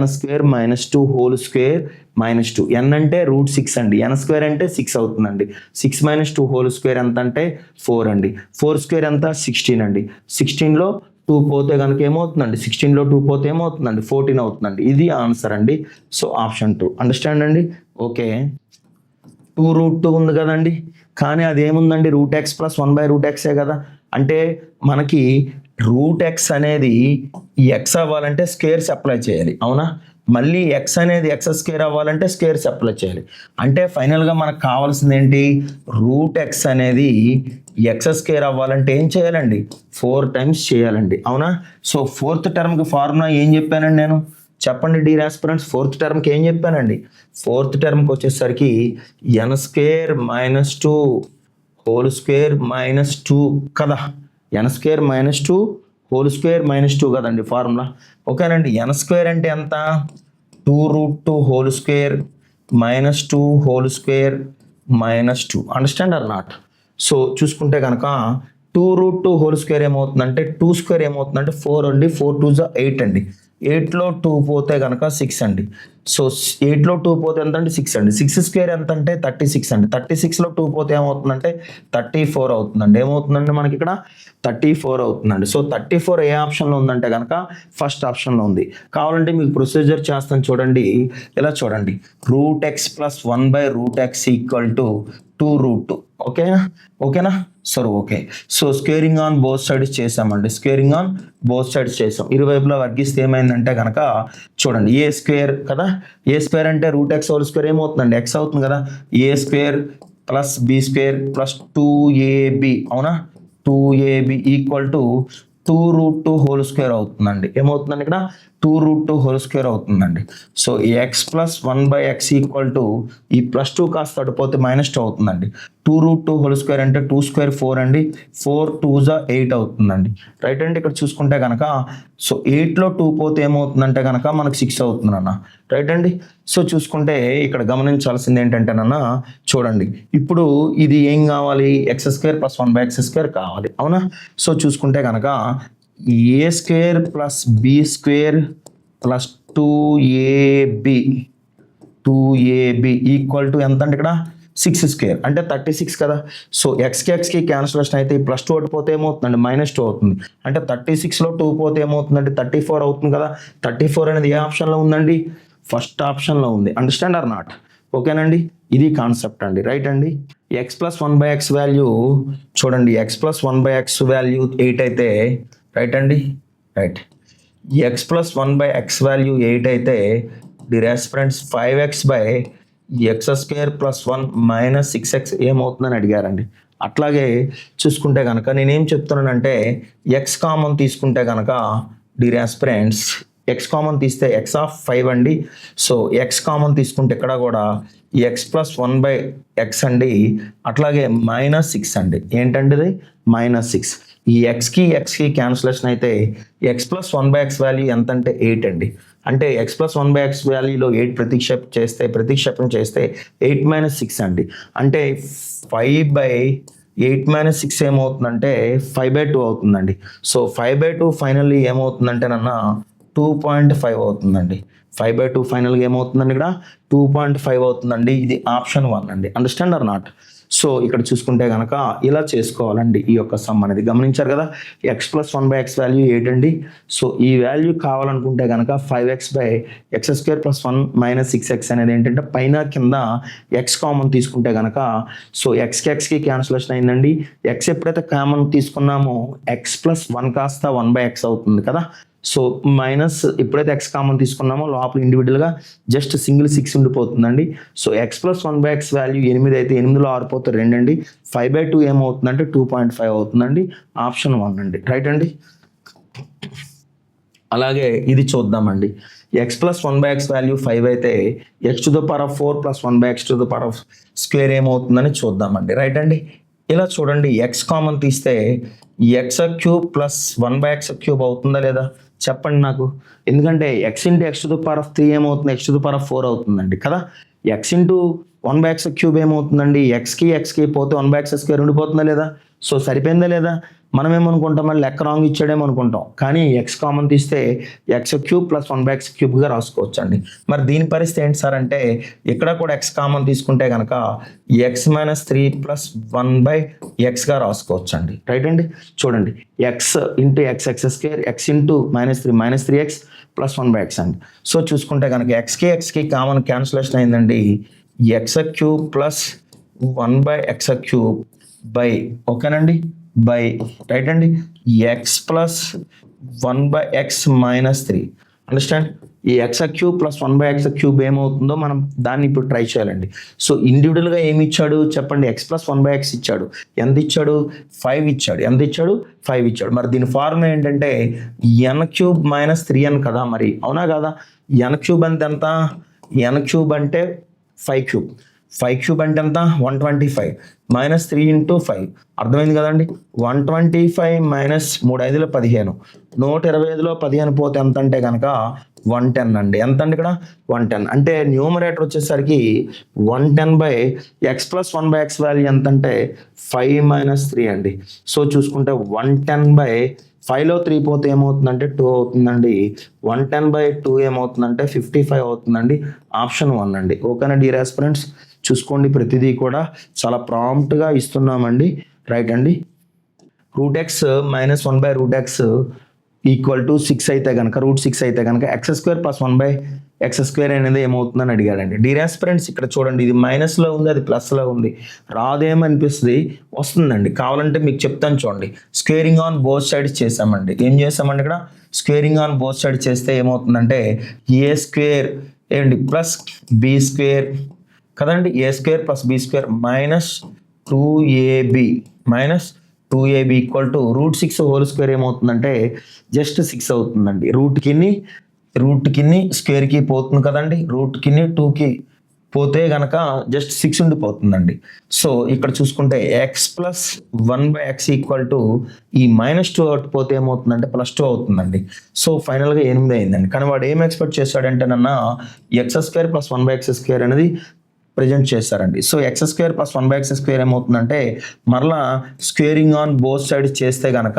n² - 2 హోల్ స్క్వేర్ -2 n అంటే √6 అండి, n² అంటే 6 అవుతుందండి. 6 - 2 హోల్ స్క్వేర్ ఎంత అంటే 4 అండి. 4² ఎంత 16 అండి. 16లో 2 పోతే కనుక ఏమవుతుందండి 16లో 2 పోతే ఏమవుతుందండి 14 అవుతుందండి. ఇది ఆన్సర్ అండి. సో ఆప్షన్ 2 అండర్స్టాండ్ అండి. ఓకే, 2√2 ఉంది కదండి, కానీ అదేముందండి √x + 1/√x కదా. అంటే మనకి √x అనేది x అవ్వాలంటే స్క్వేర్స్ అప్లై చేయాలి, అవునా. మళ్ళీ x అనేది x² అవ్వాలంటే స్క్వేర్స్ అప్లై చేయాలి. అంటే ఫైనల్గా మనకు కావాల్సింది ఏంటి, √x అనేది x² అవ్వాలంటే ఏం చేయాలండి 4 టైమ్స్ చేయాలండి, అవునా. సో 4th టర్మ్కి ఫార్ములా ఏం చెప్పానండి నేను, చెప్పండి డియర్ ఆస్పిరెంట్స్. 4th టర్మ్కి ఏం చెప్పానండి, 4th టర్మ్కి వచ్చేసరికి n² - 2 హోల్ స్క్వేర్ -2 కదా. n² - 2 హోల్ స్క్వేర్ -2 కదండి ఫార్ములా. ఓకేనండి. n² అంటే ఎంత 2√2 whole square -2 whole square -2 understand or not. So చూసుకుంటే కనుక 2√2 హోల్ స్క్వేర్ ఏమవుతుందంటే 2² ఏమవుతుందంటే 4 అండి. 4 2 = 8 అండి. 8లో 2 పోతే కనుక 6 అండి. సో 8లో 2 పోతే ఎంత అంటే 6 అండి. 6² ఎంత అంటే 36 అండి. 36లో 2 పోతే ఏమవుతుందంటే 34 అవుతుందండి. ఏమవుతుందండి మనకి ఇక్కడ 34 అవుతుందండి. సో 34 ఏ ఆప్షన్లో ఉందంటే కనుక ఫస్ట్ ఆప్షన్లో ఉంది. కావాలంటే మీకు ప్రొసీజర్ చేస్తాను చూడండి. ఇలా చూడండి, √x + 1/√x ఈక్వల్ టు 2√2. ఓకేనా సరే okay. So squaring on both sides చేసామండి. స్క్వేరింగ్ ఆన్ బోత్ సైడ్స్ చేసాం. ఇరువైపులా వర్గిస్తే ఏమైందంటే కనుక చూడండి a² కదా. a² అంటే √x హోల్ స్క్వేర్ ఏమవుతుందండి x అవుతుంది కదా. a² + b² + 2ab అవునా. 2ab equal to 2√2 whole square అవుతుందండి. ఏమవుతుందండి ఇక్కడ 2√2 హోల్ స్క్వేర్ అవుతుందండి. So x + 1/x equal to ఈ +2 కాస్త అడిపోతే -2 అవుతుందండి. 2√2 హోల్ స్క్వేర్ అంటే 2² 4 అండి. 4 2 = 8 అవుతుందండి. రైట్ అండి. ఇక్కడ చూసుకుంటే కనుక సో 8లో 2 పోతే ఏమవుతుందంటే కనుక మనకు 6 అవుతుంది అన్న. రైట్ అండి. సో చూసుకుంటే ఇక్కడ గమనించాల్సింది ఏంటంటేనన్న చూడండి, ఇప్పుడు ఇది ఏం కావాలి, x² + 1/x² కావాలి, అవునా. సో చూసుకుంటే కనుక a² + b² + 2ab equal to ఎంత అంటే ఇక్కడ 6² అంటే 36 కదా. సో xకి క్యాన్సిలేషన్ అయితే ఈ +2 ఒకటి పోతే ఏమవుతుందండి -2 అవుతుంది. అంటే 36లో 2 పోతే ఏమవుతుందండి 34 అవుతుంది కదా. 34 అనేది ఏ ఆప్షన్లో ఉందండి, ఫస్ట్ ఆప్షన్లో ఉంది. Understand or not. ఓకేనండి. ఇది కాన్సెప్ట్ అండి. రైట్ అండి. x + 1/x వాల్యూ చూడండి, x + 1/x వాల్యూ 8 అయితే రైట్ అండి. రైట్. x + 1/x వాల్యూ 8 అయితే డియర్ ఆస్పిరెంట్స్ 5x/x² + 1 - 6x ఏమవుతుందని అడిగారండి. అట్లాగే చూసుకుంటే కనుక నేనేం చెప్తున్నానంటే x కామన్ తీసుకుంటే కనుక డియర్ ఆస్పిరెంట్స్ x కామన్ తీస్తే x(5) అండి. సో x కామన్ తీసుకుంటే ఇక్కడ కూడా x + 1/x అండి. అట్లాగే -6 అండి. ఏంటండి ఇది -6. ఈ xకి క్యాన్సిలేషన్ అయితే x + 1/x వాల్యూ ఎంత అంటే 8 అండి. అంటే x + 1/x వాల్యూలో 8 ప్రతిక్షేపణ చేస్తే 8 - 6 అండి. అంటే 5/8 - 6 ఏమవుతుందంటే 5/2 అవుతుందండి. సో 5/2 ఫైనల్లీ ఏమవుతుందంటే నన్న 2.5 అవుతుందండి. 5/2 ఫైనల్గా ఏమవుతుందండి ఇక్కడ 2.5 అవుతుందండి. ఇది ఆప్షన్ 1 అండి. Understand or not. సో ఇక్కడ చూసుకుంటే కనుక ఇలా చేసుకోవాలండి ఈ యొక్క సమ్ అనేది. గమనించారు కదా, ఎక్స్ ప్లస్ 1/x వాల్యూ 8 అండి. సో ఈ వాల్యూ కావాలనుకుంటే కనుక 5x/x² + 1 - 6x అనేది ఏంటంటే పైన కింద ఎక్స్ కామన్ తీసుకుంటే కనుక సో ఎక్స్కి క్యాన్సిలేషన్ అయిందండి. ఎక్స్ ఎప్పుడైతే కామన్ తీసుకున్నామో ఎక్స్ ప్లస్ 1 కాస్త 1/x అవుతుంది కదా. సో మైనస్ ఎప్పుడైతే ఎక్స్ కామన్ తీసుకున్నామో లోపల ఇండివిజువల్గా జస్ట్ సింగిల్ 6 ఉండిపోతుందండి. So x plus 1/x value 8 అయితే 8లో 6 పోతే 2 అండి. 5/2 ఏమవుతుందంటే 2.5 అవుతుందండి. ఆప్షన్ 1 అండి. రైట్ అండి. అలాగే ఇది చూద్దామండి. ఎక్స్ ప్లస్ 1/x వాల్యూ 5 అయితే x⁴ + 1/x² ఏమవుతుందని చూద్దామండి. రైట్ అండి. ఇలా చూడండి, ఎక్స్ కామన్ తీస్తే x³ + 1/x³ అవుతుందా లేదా చెప్పండి నాకు. ఎందుకంటే x × x⁴ ఏమవుతుంది, x⁴ అవుతుందండి కదా. x × 1/x³ ఏమవుతుందండి, ఎక్స్కి పోతే 1/x² ఉండిపోతుందా లేదా. సో సరిపోయిందా లేదా. మనం ఏమనుకుంటాం, మళ్ళీ లెక్క రాంగ్ ఇచ్చాడేమో అనుకుంటాం. కానీ ఎక్స్ కామన్ తీస్తే x³ + 1/x³ రాసుకోవచ్చు అండి. మరి దీని పరిస్థితి ఏంటి సార్ అంటే ఇక్కడ కూడా ఎక్స్ కామన్ తీసుకుంటే కనుక x - 3 + 1/x రాసుకోవచ్చు అండి. రైట్ అండి. చూడండి, x × x² x × -3 - 3x + 1/x అండి. సో చూసుకుంటే కనుక ఎక్స్కి కామన్ క్యాన్సిలేషన్ అయిందండి. x³ + 1/x³ బై ఓకేనండి బై రైట్ అండి x + 1/x - 3 అండర్స్టాండ్. ఈ x³ + 1/x³ ఏమవుతుందో మనం దాన్ని ఇప్పుడు ట్రై చేయాలండి. సో ఇండివిజువల్గా ఏమి ఇచ్చాడు చెప్పండి, x + 1/x ఇచ్చాడు. ఎంత ఇచ్చాడు, 5 ఇచ్చాడు. ఎంత ఇచ్చాడు, 5 ఇచ్చాడు. మరి దీని ఫార్ములా ఏంటంటే n³ - 3n కదా. మరి అవునా కదా. n³ అంటే ఎంత, n³ అంటే 5³ 5³ అంటే ఎంత, 125 -3 × 5 అర్థమైంది కదండి. 125 - 3 5 15 125లో 15 పోతే ఎంత అంటే కనుక 110 అండి. ఎంత అండి ఇక్కడ 110. అంటే న్యూమరేటర్ వచ్చేసరికి 110/x + 1/x వాల్యూ ఎంత అంటే 5 - 3 అండి. సో చూసుకుంటే 110/5లో 3 పోతే ఏమవుతుందంటే 2 అవుతుందండి. 110/2 ఏమవుతుందంటే 55 అవుతుందండి. ఆప్షన్ 1 అండి. ఓకేనా డియర్ ఆస్పిరెంట్స్. చూసుకోండి, ప్రతిదీ కూడా చాలా ప్రాంప్ట్గా ఇస్తున్నామండి. రైట్ అండి. √x - 1/√x = 6 అయితే కనుక √6 అయితే కనుక x² + 1/x² అనేది ఏమవుతుందని అడిగాడండి. డియర్ ఆస్పిరెంట్స్ ఇక్కడ చూడండి, ఇది మైనస్లో ఉంది, అది ప్లస్లో ఉంది. రాదేమనిపిస్తుంది, వస్తుందండి. కావాలంటే మీకు చెప్తాను చూడండి. స్క్వేరింగ్ ఆన్ బోత్ సైడ్స్ చేసామండి. ఏం చేసామండి ఇక్కడ స్క్వేరింగ్ ఆన్ బోత్ సైడ్స్ చేస్తే ఏమవుతుందంటే a² ఏంటి ప్లస్ b² కదండి. a² + b² -2ab = √6² ఏమవుతుందంటే జస్ట్ 6 అవుతుందండి. రూట్కి స్క్వేర్కి పోతుంది కదండి. రూట్కి 2కి పోతే కనుక జస్ట్ 6 ఉండిపోతుందండి. సో ఇక్కడ చూసుకుంటే x + 1/x ఈ -2 పోతే ఏమవుతుందంటే +2 అవుతుందండి. సో ఫైనల్గా 8 అయిందండి. కానీ వాడు ఏం ఎక్స్పెక్ట్ చేశాడంటే x² + 1/x² అనేది ప్రజెంట్ చేస్తారండి. సో x² + 1/x² ఏమవుతుందంటే మరలా స్క్వేరింగ్ ఆన్ బోత్ సైడ్స్ చేస్తే కనుక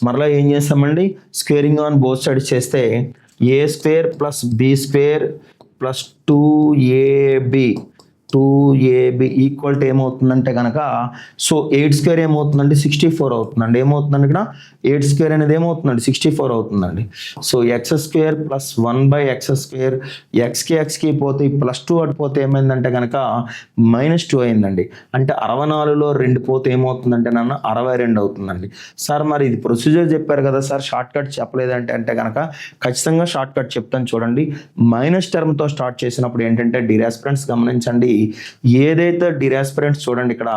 మరలా ఏం చేస్తామండి, స్క్వేరింగ్ ఆన్ బోత్ సైడ్స్ చేస్తే a² + b² + 2ab = ఏమవుతుందంటే కనుక సో 8² ఏమవుతుందండి 64 అవుతుందండి. ఏమవుతుందండి ఇక్కడ 8² అనేది ఏమవుతుందండి 64 అవుతుందండి. సో x² + 1/x², xకి పోతే +2 అటుపోతే ఏమైందంటే కనుక -2 అయిందండి. అంటే 64లో 2 పోతే ఏమవుతుందంటే 62 అవుతుందండి. సార్ మరి ఇది ప్రొసీజర్ చెప్పారు కదా సార్, షార్ట్ కట్ చెప్పలేదంటే అంటే కనుక ఖచ్చితంగా షార్ట్ కట్ చెప్తాను చూడండి. మైనస్ టర్మ్తో స్టార్ట్ చేసినప్పుడు ఏంటంటే డియర్ ఆస్పిరెంట్స్ గమనించండి, ఏదైతే డియర్ ఆస్పిరెంట్స్ చూడండి ఇక్కడ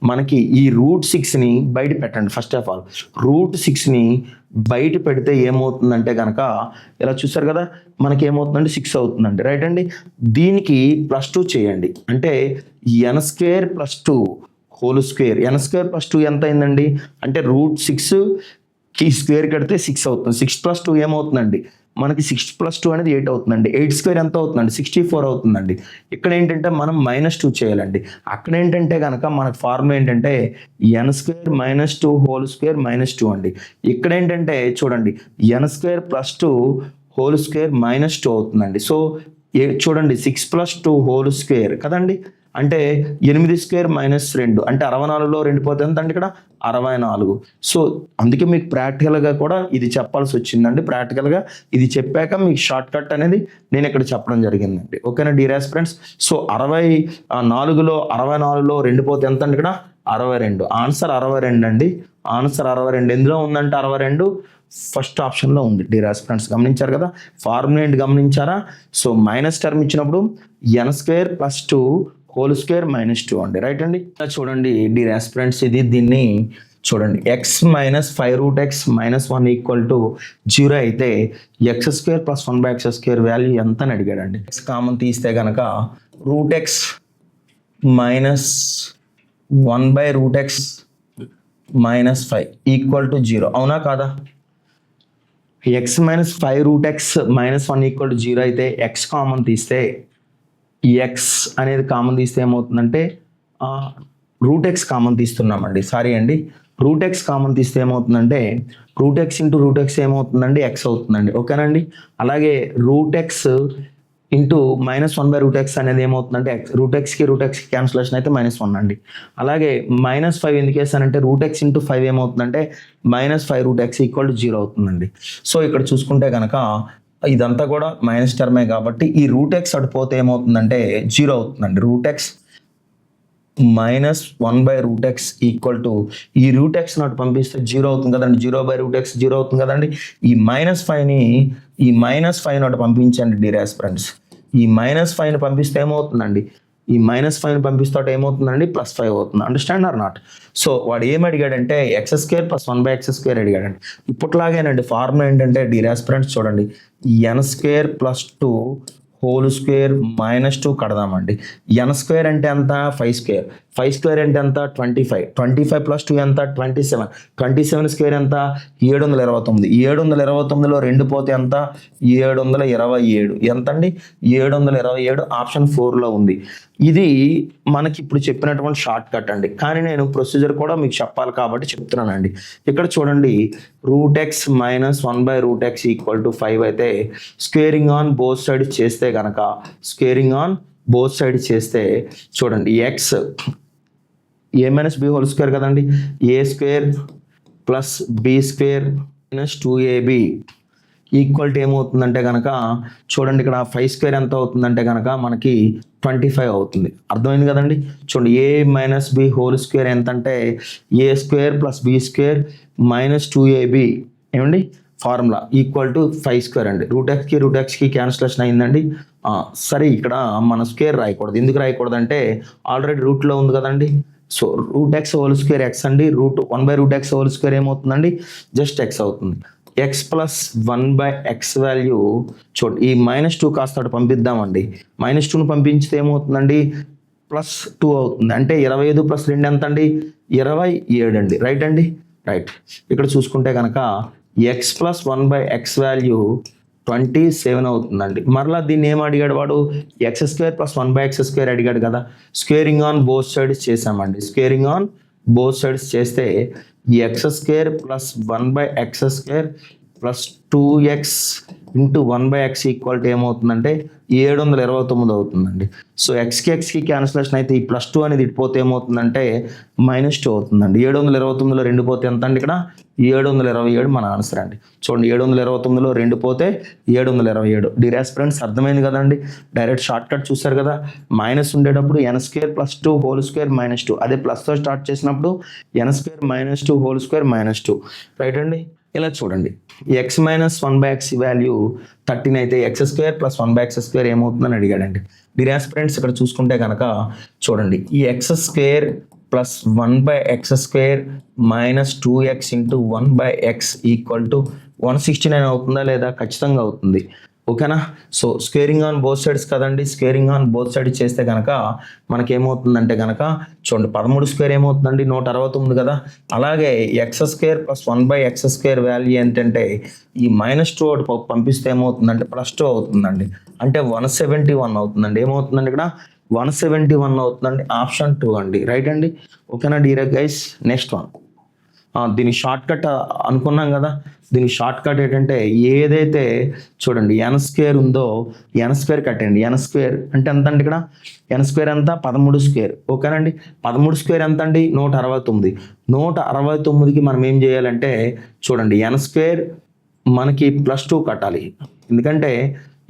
మనకి ఈ √6ని బయట పెట్టండి. ఫస్ట్ ఆఫ్ ఆల్ √6ని బయట పెడితే ఏమవుతుందంటే కనుక ఇలా చూసారు కదా, మనకి ఏమవుతుందంటే 6 అవుతుందండి. రైట్ అండి. దీనికి +2 చేయండి. అంటే n² + 2 హోల్ స్క్వేర్. n² + 2 ఎంత అయిందండి అంటే √6కి స్క్వేర్ కడితే 6 అవుతుంది. 6 + 2 ఏమవుతుందండి మనకి 6 + 2 అనేది 8 అవుతుందండి. 8² ఎంత అవుతుందండి 64 అవుతుందండి. ఇక్కడ ఏంటంటే మనం -2 చేయాలండి. అక్కడ ఏంటంటే కనుక మనకు ఫార్ములా ఏంటంటే n² - 2 హోల్ స్క్వేర్ -2 అండి. ఇక్కడ ఏంటంటే చూడండి n² + 2 హోల్ స్క్వేర్ -2 అవుతుందండి. సో చూడండి 6 + 2 హోల్ స్క్వేర్ కదండి. అంటే 8² మైనస్ 2 అంటే 64లో 2 పోతే ఎంత అండి ఇక్కడ 64. సో అందుకే మీకు ప్రాక్టికల్గా కూడా ఇది చెప్పాల్సి వచ్చిందండి. ప్రాక్టికల్గా ఇది చెప్పాక మీకు షార్ట్ కట్ అనేది నేను ఇక్కడ చెప్పడం జరిగిందండి. ఓకేనా డియర్ ఆస్పిరెంట్స్. సో 64లో 2 పోతే ఎంత అండి ఇక్కడ 62. ఆన్సర్ 62 అండి. ఆన్సర్ 62 ఎందులో ఉందంటే 62 ఫస్ట్ ఆప్షన్లో ఉంది డియర్ ఆస్పిరెంట్స్. గమనించారు కదా, ఫార్ములా ఏంటి గమనించారా? సో మైనస్ టర్మ్ ఇచ్చినప్పుడు n² + 2 హోల్ స్క్వేర్ -2 అండి. రైట్ అండి. చూడండి డియర్ ఆస్పిరెంట్స్, దీన్ని చూడండి x - 5√x - 1 = 0 అయితే x² + 1/x² వాల్యూ ఎంత అని అడిగాడండి. x కామన్ తీస్తే కనుక √x - 1/√x - 5 = 0 అవునా కాదా? x - 5√x - 1 = 0 అయితే x కామన్ తీస్తే x అనేది కామన్ తీస్తే ఏమవుతుందంటే √x కామన్ తీస్తున్నామండి. సారీ అండి, √x కామన్ తీస్తే ఏమవుతుందంటే √x × √x ఏమవుతుందండి x అవుతుందండి. ఓకేనండి. అలాగే √x ఇంటూ -1/√x అనేది ఏమవుతుందంటే √xకి క్యాన్సిలేషన్ అయితే -1 అండి. అలాగే -5 ఎందుకు వేసానంటే √x × 5 ఏమవుతుందంటే -5√x = 0 అవుతుందండి. సో ఇక్కడ చూసుకుంటే కనుక ఇదంతా కూడా మైనస్ టర్మే కాబట్టి ఈ √x అటు పోతే ఏమవుతుందంటే 0 అవుతుందండి. √x - 1/√x = ఈ √x నాటు పంపిస్తే 0 అవుతుంది కదండి. 0/√x 0 అవుతుంది కదండి. ఈ -5 నాటు పంపించండి డియర్ ఆస్పిరెంట్స్. ఈ -5ని పంపిస్తే ఏమవుతుందండి, ఈ -5ని పంపిస్తే ఏమవుతుందండి +5 అవుతుంది. Understand or not? సో వాడు ఏం అడిగాడంటే x² + 1/x² అడిగాడండి. ఇప్పట్లాగేనండి ఫార్ములా ఏంటంటే డియర్ ఆస్పిరెంట్స్ చూడండి, n² + 2 హోల్ స్క్వేర్ -2 కడదామండి. n² అంటే ఎంత 5², 5² అంటే ఎంత 25, 25 + 2 ఎంత 27, 27² ఎంత 729, 729లో 2 పోతే ఎంత 727 ఎంత అండి 727 ఆప్షన్ 4లో ఉంది. ఇది మనకి ఇప్పుడు చెప్పినటువంటి షార్ట్ కట్ అండి. కానీ నేను ప్రొసీజర్ కూడా మీకు చెప్పాలి కాబట్టి చెప్తున్నానండి. ఇక్కడ చూడండి √x - 1/√x = 5 అయితే స్క్వేరింగ్ ఆన్ బోత్ సైడ్స్ చేస్తే కనుక చూడండి x a - b whole square కదండి, a² + b² - 2ab = ఏమవుతుందంటే కనుక చూడండి ఇక్కడ 5² ఎంత అవుతుందంటే కనుక మనకి 25 అవుతుంది. అర్థమైంది కదండి. చూడండి a - b హోల్ స్క్వేర్ ఎంత అంటే a² + b² - 2ab ఏమండి ఫార్ములా = 5² అండి. √xకి క్యాన్సిలేషన్ అయిందండి. సరే ఇక్కడ మన స్క్వేర్ రాయకూడదు. ఎందుకు రాయకూడదు అంటే ఆల్రెడీ రూట్లో ఉంది కదండి. So √x whole square x అండి, 1/√x హోల్ స్క్వేర్ ఏమవుతుందండి జస్ట్ x అవుతుంది. x + 1/x వాల్యూ చూడండి ఈ -2 కాస్త అటు పంపిద్దామండి. -2ను పంపించితే ఏమవుతుందండి +2 అవుతుంది. అంటే 25 + 2 ఎంత అండి 27 అండి. రైట్ అండి. రైట్. ఇక్కడ చూసుకుంటే కనుక x + 1/x వాల్యూ 27 అవుతుందండి. మరలా దీన్ని ఏం అడిగాడు వాడు x² + 1/x² అడిగాడు కదా. స్క్వేరింగ్ ఆన్ బోత్ సైడ్స్ చేసామండి. స్క్వేరింగ్ ఆన్ బోత్ సైడ్స్ చేస్తే x² + 1/x² + 2x × 1/x = ఏమవుతుందంటే 729 అవుతుందండి. సో xకి క్యాన్సిలేషన్ అయితే ఈ +2 అనేది ఇటుపోతే ఏమవుతుందంటే -2 అవుతుందండి. 729లో 2 పోతే ఎంత అండి ఇక్కడ 727 మన ఆన్సర్ అండి. చూడండి 729లో 2 పోతే 727. డియర్ ఆస్పిరెంట్స్ అర్థమైంది కదండి. డైరెక్ట్ షార్ట్ కట్ చూసారు కదా. మైనస్ ఉండేటప్పుడు n² + 2 హోల్ స్క్వేర్ -2, అదే ప్లస్తో స్టార్ట్ చేసినప్పుడు n² - 2 హోల్ స్క్వేర్ -2. రైట్ అండి. ఇలా చూడండి x - 1/x వాల్యూ 13 అయితే x² + 1/x² ఏమవుతుందని అడిగాడండి. డియర్ ఆస్పిరెంట్స్ ఇక్కడ చూసుకుంటే కనుక చూడండి ఈ x² + 1/x² - 2x × 1/x = 169 అవుతుందా లేదా? ఖచ్చితంగా అవుతుంది. ఓకేనా. So squaring on both sides కదండి. స్క్వేరింగ్ ఆన్ బోత్ సైడ్స్ చేస్తే కనుక మనకేమవుతుందంటే కనుక చూడండి 13² ఏమవుతుందండి 169 కదా. అలాగే x² + 1/x² వాల్యూ ఏంటంటే ఈ -2 పంపిస్తే ఏమవుతుందంటే +2 అవుతుందండి. అంటే 171 అవుతుందండి. ఏమవుతుందండి ఇక్కడ 171 అవుతుందండి. ఆప్షన్ 2 అండి. రైట్ అండి. ఓకేనా డియర్ గైస్. నెక్స్ట్ వన్ దీని షార్ట్ కట్ అనుకున్నాం కదా. దీని షార్ట్ కట్ ఏంటంటే ఏదైతే చూడండి ఎన్ స్క్వేర్ ఉందో ఎన్ స్క్వేర్ కట్టండి. ఎన్ స్క్వేర్ అంటే ఎంత అండి? ఇక్కడ ఎన్ స్క్వేర్ ఎంత? 13 స్క్వేర్. ఓకేనండి. 13 స్క్వేర్ ఎంత అండి? 169. 169కి మనం ఏం చేయాలంటే చూడండి ఎన్ స్క్వేర్ మనకి +2 కట్టాలి. ఎందుకంటే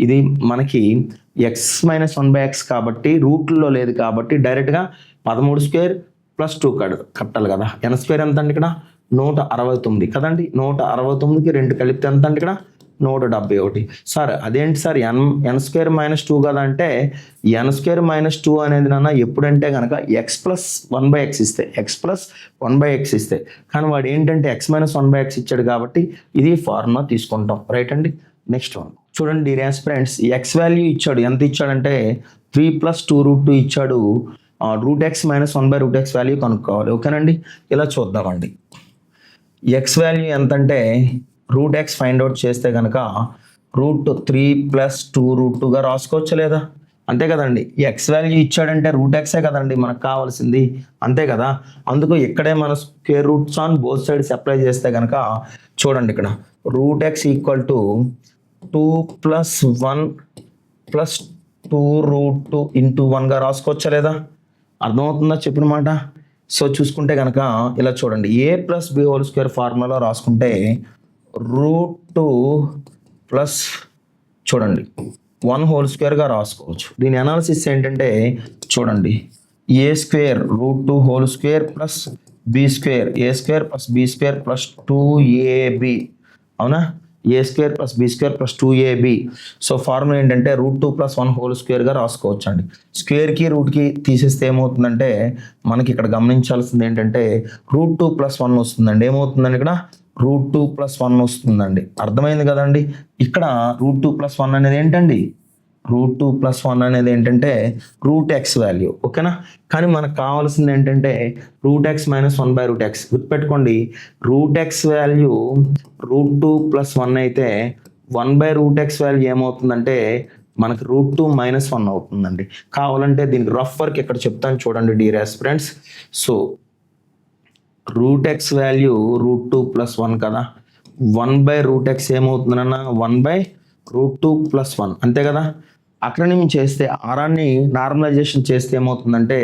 ఇది మనకి ఎక్స్ మైనస్ 1/x కాబట్టి రూట్లో లేదు కాబట్టి డైరెక్ట్గా 13 స్క్వేర్ +2 కట్టాలి కదా. ఎన్ స్క్వేర్ ఎంత అండి? ఇక్కడ 169 కదండి. 169కి 2 కలిపితే ఎంత అండి? ఇక్కడ 171. సార్ అదేంటి సార్ ఎన్ స్క్వేర్ -2 కదా అంటే ఎన్ స్క్వేర్ -2 అనేది నాన్న ఎప్పుడంటే కనుక ఎక్స్ ప్లస్ 1/x ఇస్తే, ఎక్స్ ప్లస్ 1/x ఇస్తే, కానీ వాడు ఏంటంటే x - 1/x ఇచ్చాడు కాబట్టి ఇది ఫార్ములా తీసుకుంటాం. రైట్ అండి. నెక్స్ట్ వన్ చూడండి డియర్ ఫ్రెండ్స్, ఎక్స్ వాల్యూ ఇచ్చాడు. ఎంత ఇచ్చాడంటే 3 + 2√2 ఇచ్చాడు. √x - 1/√x వాల్యూ కనుక్కోవాలి. ఓకేనండి. ఇలా చూద్దామండి. ఎక్స్ వాల్యూ ఎంత అంటే √x ఫైండ్ అవుట్ చేస్తే కనుక √3 + 2√2గా రాసుకోవచ్చు లేదా? అంతే కదండి. ఎక్స్ వాల్యూ ఇచ్చాడంటే √xే కదండి మనకు కావాల్సింది, అంతే కదా. అందుకు ఇక్కడే మన square roots on both sides apply చేస్తే కనుక చూడండి ఇక్కడ √x = 2 + 1 + 2√2 × 1గా రాసుకోవచ్చా లేదా? అర్థమవుతుందా చెప్పిన మాట? సో చూసుకుంటే కనుక ఇలా చూడండి a + b² ఫార్ములా రాసుకుంటే √2 + చూడండి 1² రాసుకోవచ్చు. దీని అనాలిసిస్ ఏంటంటే చూడండి a² √2² + b² a² + b² + 2ab అవునా? a² + b² + 2ab. So formula ఏంటంటే √2 + 1² రాసుకోవచ్చు అండి. స్క్వేర్కి రూట్కి తీసేస్తే ఏమవుతుందంటే మనకి ఇక్కడ గమనించాల్సింది ఏంటంటే √2 + 1 వస్తుందండి. ఏమవుతుందండి ఇక్కడ √2 + 1 వస్తుందండి. అర్థమైంది కదండి. ఇక్కడ √2 + 1 అనేది ఏంటండి? √2 + 1 అనేది ఏంటంటే √x వాల్యూ. ఓకేనా. కానీ మనకు కావాల్సింది ఏంటంటే √x - 1/√x. గుర్తుపెట్టుకోండి √x వాల్యూ √2 + 1 అయితే 1/√x వాల్యూ ఏమవుతుందంటే మనకి √2 - 1 అవుతుందండి. కావాలంటే దీనికి రఫ్ వర్క్ ఇక్కడ చెప్తాను చూడండి dear aspirants. So √x value √2 + 1 కదా. 1/√x ఏమవుతుందన్న 1/√2 + 1 అంతే కదా. అక్రనిం చేస్తే ఆరాన్ని నార్మలైజేషన్ చేస్తే ఏమవుతుందంటే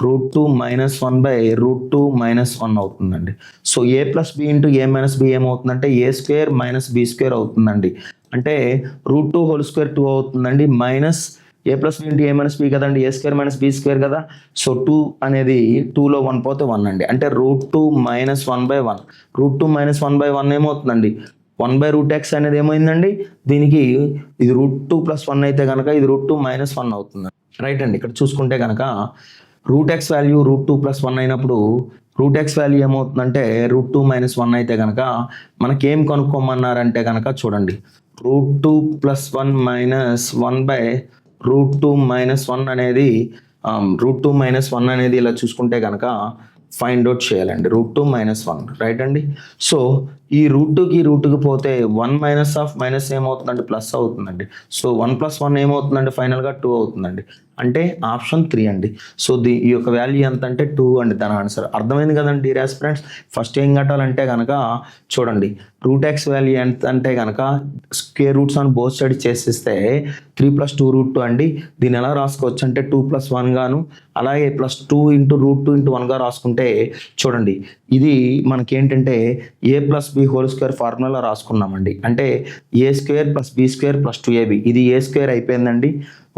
√2 - 1/√2 - 1 అవుతుందండి. So a + b × a - b ఏమవుతుందంటే a² - b² అవుతుందండి. అంటే √2² 2 అవుతుందండి. Minus a + b × a - b కదండి. a² - b² కదా. సో 2 అనేది 2లో 1 పోతే 1 అండి. అంటే √2 - 1/1. √2 - 1/1 ఏమవుతుందండి 1/√x అనేది ఏమైందండి దీనికి ఇది √2 + 1 అయితే కనుక ఇది √2 - 1 అవుతుంది. రైట్ అండి. ఇక్కడ చూసుకుంటే కనుక √x వాల్యూ √2 + 1 అయినప్పుడు √x వాల్యూ ఏమవుతుందంటే √2 - 1 అయితే కనుక మనకేం కనుక్కోమన్నారంటే కనుక చూడండి √2 + 1 - 1/√2 - 1 అనేది √2 - 1 అనేది ఇలా చూసుకుంటే కనుక ఫైండ్ అవుట్ చేయాలండి. √2 - 1 రైట్ అండి. సో ఈ √2కి రూట్కి పోతే 1 - ఏమవుతుందండి ప్లస్ అవుతుందండి. సో 1 + 1 ఏమవుతుందండి ఫైనల్గా 2 అవుతుందండి. అంటే ఆప్షన్ 3 అండి. సో ఈ యొక్క వాల్యూ ఎంత అంటే 2 అండి దాని ఆన్సర్. అర్థమైంది కదండి డియర్ ఆస్పిరెంట్స్. ఫస్ట్ ఏం కట్టాలంటే కనుక చూడండి √x వాల్యూ ఎంత అంటే కనుక square roots on both side చేసేస్తే 3 + 2√2 అండి. దీన్ని ఎలా రాసుకోవచ్చు అంటే 2 + 1 గాను అలాగే +2 × √2 × 1గా రాసుకుంటే చూడండి ఇది మనకేంటంటే a + b² ఫార్ములా రాసుకున్నామండి. అంటే a² + b² + 2ab ఇది a² అయిపోయిందండి.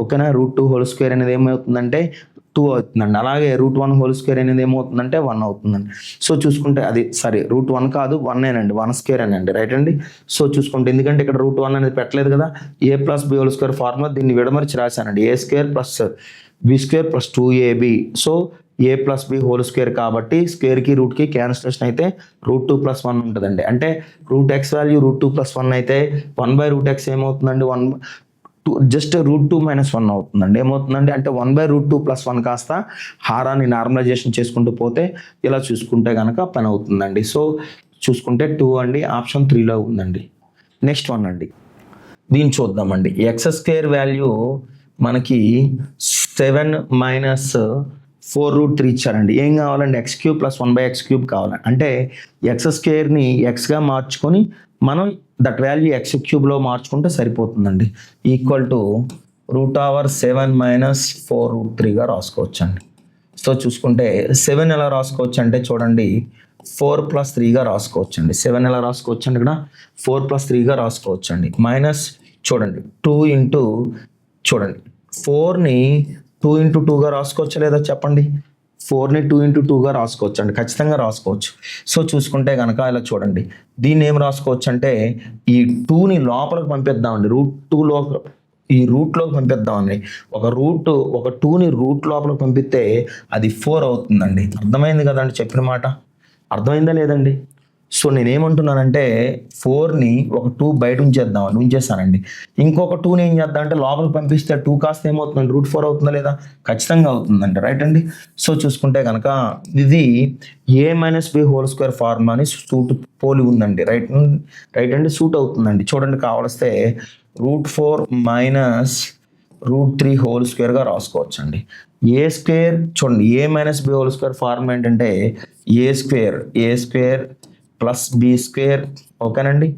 ఓకేనా. √2² అనేది ఏమవుతుందంటే 2 అవుతుందండి. అలాగే √1² అనేది ఏమవుతుందంటే 1 అవుతుందండి. సో చూసుకుంటే అది సారీ √1 కాదు 1ఏనండి 1² అనండి. రైట్ అండి. సో చూసుకుంటే ఎందుకంటే ఇక్కడ √1 అనేది పెట్టలేదు కదా. a + b² ఫార్ములా దీన్ని విడమరిచి రాశానండి. a² + b² + 2ab. So a + b² కాబట్టి స్క్వేర్కి రూట్కి క్యాన్సిలేషన్ అయితే √2 + 1 ఉంటుందండి. అంటే √x వాల్యూ √2 + 1 అయితే 1/√x ఏమవుతుందండి జస్ట్ √2 - 1 అవుతుందండి. ఏమవుతుందండి అంటే 1/√2 + 1 కాస్త హారాన్ని నార్మలైజేషన్ చేసుకుంటూ పోతే ఇలా చూసుకుంటే కనుక పని అవుతుందండి. సో చూసుకుంటే 2 అండి ఆప్షన్ 3లో ఉందండి. నెక్స్ట్ వన్ అండి దీన్ని చూద్దామండి. x² వాల్యూ మనకి 7 - 4√3 ఇచ్చారండి. ఏం కావాలండి? ఎక్స్ క్యూబ్ ప్లస్ 1/x³ కావాలి. అంటే ఎక్స్ స్క్వేర్ని ఎక్స్గా మార్చుకొని మనం దట్ వాల్యూ ఎక్స్ క్యూబ్లో మార్చుకుంటే సరిపోతుందండి. Equal to √7 - 4√3గా రాసుకోవచ్చండి. సో చూసుకుంటే 7 ఎలా రాసుకోవచ్చు అంటే చూడండి 4+3గా రాసుకోవచ్చండి. 7 ఎలా రాసుకోవచ్చండి? ఇక్కడ 4+3గా రాసుకోవచ్చండి. మైనస్ చూడండి 2 ఇంటూ చూడండి 4ని 2 ఇంటూ 2గా రాసుకోవచ్చా లేదా చెప్పండి? 4ని 2 ఇంటూ 2గా రాసుకోవచ్చు అండి, ఖచ్చితంగా రాసుకోవచ్చు. సో చూసుకుంటే కనుక ఇలా చూడండి, దీన్ని ఏం రాసుకోవచ్చు అంటే ఈ 2ని లోపలికి పంపిద్దామండి, √2లో ఈ రూట్లోకి పంపిద్దామండి. ఒక 2ని రూట్ లోపలికి పంపిస్తే అది 4 అవుతుందండి. అర్థమైంది కదండి చెప్పిన మాట? అర్థమైందా లేదండి? సో నేనేమంటున్నానంటే 4ని ఒక 2 బయట ఉంచేస్తానండి. ఇంకొక 2ని ఏం చేద్దాం అంటే లోపలికి పంపిస్తే 2 కాస్త ఏమవుతుందండి? √4 అవుతుందా లేదా? ఖచ్చితంగా అవుతుందండి. రైట్ అండి. సో చూసుకుంటే కనుక ఇది a-b² ఫార్ములాని పోలి ఉందండి. రైట్ అండి, సూట్ అవుతుందండి. చూడండి కావలిస్తే √4 - √3² రాసుకోవచ్చు అండి. a² చూడండి a-b² ఫార్ములా ఏంటంటే a² ప్లస్ b² ఓకేనండి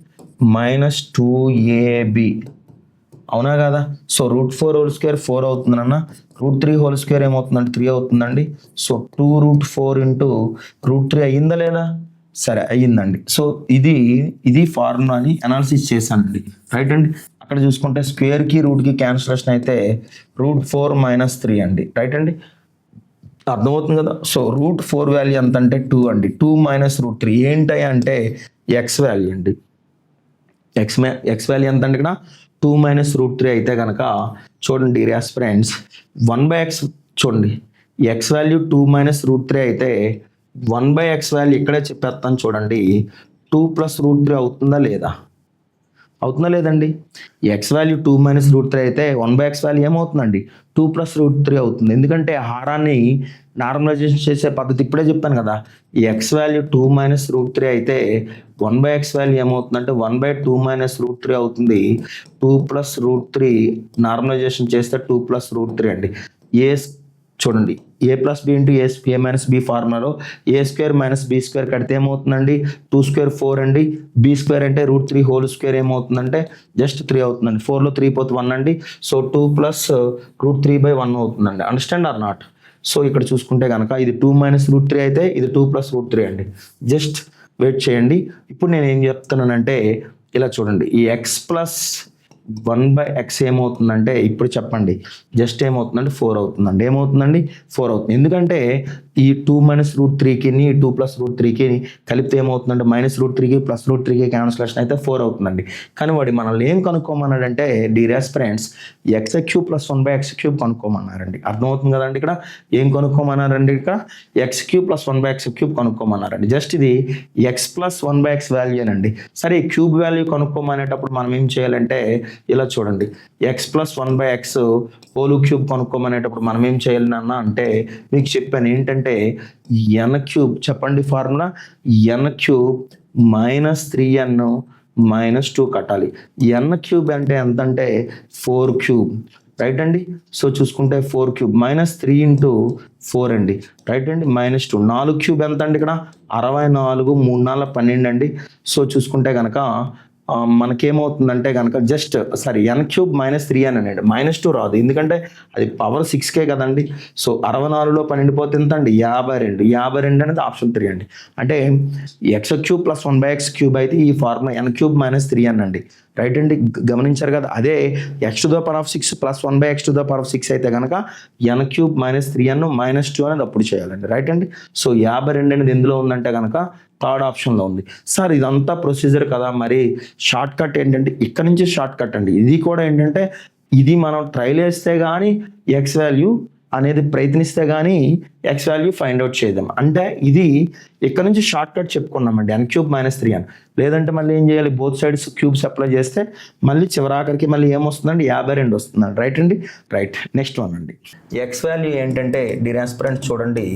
-2ab అవునా కదా? సో √4² 4 అవుతుందన్న, √3² ఏమవుతుందండి? 3 అవుతుందండి. సో 2√4 ఇంటూ √3 అయ్యిందా లేదా? సరే అయ్యిందండి. సో ఇది ఫార్ములాని అనాలిసిస్ చేశానండి. రైట్ అండి. అక్కడ చూసుకుంటే స్క్వేర్కి రూట్కి క్యాన్సిలేషన్ అయితే √4 - 3 అండి. రైట్ అండి, అర్థమవుతుంది కదా? సో √4 వాల్యూ ఎంత అంటే 2 అండి. 2 - √3 ఏంటి అంటే ఎక్స్ వాల్యూ అండి. ఎక్స్ వాల్యూ ఎంత అండి? ఇక్కడ 2 - √3 అయితే కనుక చూడండి ఫ్రెండ్స్ 1/x చూడండి, ఎక్స్ వాల్యూ 2 - √3 అయితే 1/x వాల్యూ ఇక్కడే చెప్పేస్తాను చూడండి 2 + √3 అవుతుందా లేదా? అవుతుందా లేదండి? ఎక్స్ వాల్యూ 2 - √3 అయితే 1/x వాల్యూ ఏమవుతుందండి? 2 + √3 అవుతుంది. ఎందుకంటే హారాన్ని నార్మలైజేషన్ చేసే పద్ధతి ఇప్పుడే చెప్పాను కదా. ఎక్స్ వాల్యూ 2 - √3 అయితే 1/x వాల్యూ ఏమవుతుందంటే 1/2 - √3 అవుతుంది. 2 + √3 నార్మలైజేషన్ చేస్తే 2 + √3 అండి. చూడండి a+b into a - b ఫార్ములాలో a² - b² కడితే ఏమవుతుందండి? 2² 4 అండి. b² అంటే √3² ఏమవుతుందంటే జస్ట్ 3 అవుతుందండి. 4లో 3 పోతే 1 అండి. సో 2 + √3/1 అవుతుందండి. Understand or not? సో ఇక్కడ చూసుకుంటే కనుక ఇది 2 - √3 అయితే ఇది 2 + √3 అండి. జస్ట్ వెయిట్ చేయండి. ఇప్పుడు నేను ఏం చెప్తున్నానంటే ఇలా చూడండి, ఈ x ప్లస్ 1/x ఏమవుతుందంటే ఇప్పుడు చెప్పండి, జస్ట్ ఏమవుతుందంటే 4 అవుతుందండి. ఏమవుతుందండి? 4 అవుతుంది. ఎందుకంటే ఈ 2 - √3కి 2 + √3కి కలిపితే ఏమవుతుందంటే -√3కి +√3కి క్యాన్సిలేషన్ అయితే 4 అవుతుందండి. కానీ వాడు మనల్ని ఏం కనుక్కోమన్నాడంటే ఫ్రెండ్స్ x³ + 1/x³ కనుక్కోమన్నారండి. అర్థమవుతుంది కదండి? ఇక్కడ ఏం కనుక్కోమన్నారండి? ఇక్కడ x³ + 1/x³ కనుక్కోమన్నారండి. జస్ట్ ఇది x + 1/x వాల్యూ అండి. సరే ఈ క్యూబ్ వాల్యూ కనుక్కోమనేటప్పుడు మనం ఏం చేయాలంటే ఇలా చూడండి, x + 1/x (³ కనుక్కోమనేటప్పుడు మనం ఏం చేయాలి నాన్న అంటే మీకు చెప్పాను ఏంటంటే n³ చెప్పండి ఫార్ములా n³ -3n -2 కట్టాలి. n³ అంటే ఎంత అంటే 4³ రైట్ అండి. సో చూసుకుంటే 4³ -3 ఇంటూ 4 అండి. రైట్ అండి -2 4³ ఎంత అండి? ఇక్కడ 64 3 4 12 అండి. సో చూసుకుంటే కనుక మనకేమవుతుందంటే కనుక జస్ట్ n³ -3n అనండి. -2 రాదు, ఎందుకంటే అది పవర్ 6k కదండి. సో 64లో 12 పోతే ఎంత అండి? 52 అనేది ఆప్షన్ 3 అండి. అంటే x³ + 1/x³ అయితే ఈ ఫార్ములా n³ -3n అండి. రైట్ అండి, గమనించారు కదా? అదే x⁶ + 1/x⁶ అయితే కనుక n³ -3n -2 అనేది అప్పుడు చేయాలండి. రైట్ అండి. సో 52 అనేది ఎందులో ఉందంటే కనుక థర్డ్ ఆప్షన్లో ఉంది. సార్ ఇదంతా ప్రొసీజర్ కదా, మరి షార్ట్ కట్ ఏంటంటే ఇక్కడ నుంచి షార్ట్ కట్ అండి. ఇది కూడా ఏంటంటే ఇది మనం ట్రైల్ వేస్తే కానీ ఎక్స్ వాల్యూ అనేది ప్రయత్నిస్తే కానీ ఎక్స్ వాల్యూ ఫైండ్ అవుట్ చేయదాం. అంటే ఇది ఇక్కడ నుంచి షార్ట్ కట్ చెప్పుకున్నామండి n³ -3n. లేదంటే మళ్ళీ ఏం చేయాలి? బోత్ సైడ్స్ క్యూబ్స్ అప్లై చేస్తే మళ్ళీ చివరాఖరికి మళ్ళీ ఏమొస్తుందండి? 52 వస్తుందండి. రైట్ అండి. రైట్, నెక్స్ట్ వన్ అండి. ఎక్స్ వాల్యూ ఏంటంటే డిరాస్పరెంట్ చూడండి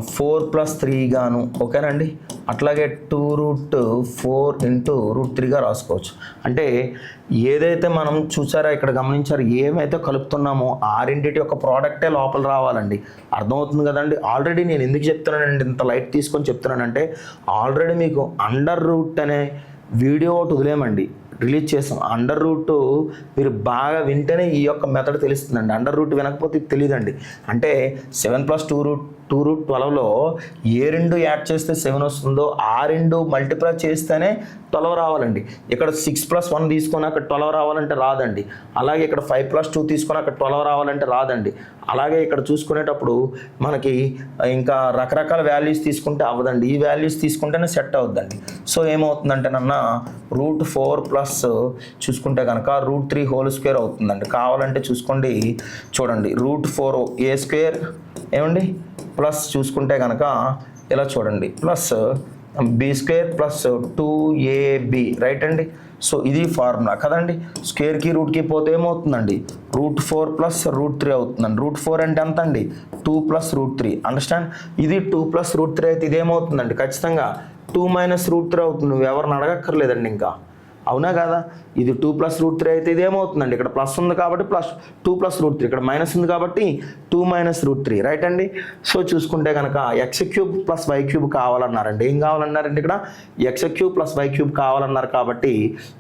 4+3 గాను, ఓకేనండి. అట్లాగే 2√4 ఇంటూ √3గా రాసుకోవచ్చు. అంటే ఏదైతే మనం చూసారో ఇక్కడ గమనించారు, ఏమైతే కలుపుతున్నామో ఆరింటిటి యొక్క ప్రోడక్టే లోపల రావాలండి. అర్థమవుతుంది కదండి. ఆల్రెడీ నేను ఎందుకు చెప్తున్నానండి ఇంత లైట్ తీసుకొని చెప్తున్నానంటే, ఆల్రెడీ మీకు అండర్ రూట్ అనే వీడియో ఒకటి వదిలేమండి, రిలీజ్ చేసాం. అండర్ రూట్ మీరు బాగా వింటేనే ఈ యొక్క మెథడ్ తెలుస్తుందండి. అండర్ రూట్ వినకపోతే తెలియదండి. అంటే 7+2√12లో ఏ రెండు యాడ్ చేస్తే 7 వస్తుందో ఆ రెండు మల్టిప్లై చేస్తేనే 12 రావాలండి. ఇక్కడ 6+1 తీసుకొని అక్కడ 12 రావాలంటే రాదండి. అలాగే ఇక్కడ 5+2 తీసుకొని అక్కడ 12 రావాలంటే రాదండి. అలాగే ఇక్కడ చూసుకునేటప్పుడు మనకి ఇంకా రకరకాల వాల్యూస్ తీసుకుంటే అవ్వదండి. ఈ వాల్యూస్ తీసుకుంటేనే సెట్ అవుద్దండి. సో ఏమవుతుందంటే √4 ప్లస్ చూసుకుంటే కనుక √3² అవుతుందండి. కావాలంటే చూసుకోండి, చూడండి √4a² ఏమండి ప్లస్ చూసుకుంటే కనుక ఇలా చూడండి plus b² plus 2ab, right అండి. సో ఇది ఫార్ములా కదండి. స్క్వేర్కి రూట్కి పోతే ఏమవుతుందండి, √4 ప్లస్ √3 అవుతుందండి. √4 అంటే ఎంత అండి, 2 ప్లస్ √3, అండర్స్టాండ్. ఇది 2 ప్లస్ √3 అయితే ఇదేమవుతుందండి, ఖచ్చితంగా 2 మైనస్ √3 అవుతుంది. నువ్వు ఎవరిని అడగక్కర్లేదండి ఇంకా, అవునా కదా. ఇది 2 ప్లస్ √3 అయితే ఇదేమవుతుందండి, ఇక్కడ ప్లస్ ఉంది కాబట్టి ప్లస్ 2 ప్లస్ √3, ఇక్కడ మైనస్ ఉంది కాబట్టి 2 మైనస్ √3, రైట్ అండి. సో చూసుకుంటే కనుక x³ ప్లస్ y³ కావాలన్నారండి. ఏం కావాలన్నారండి, ఇక్కడ x³ ప్లస్ y³ కావాలన్నారు. కాబట్టి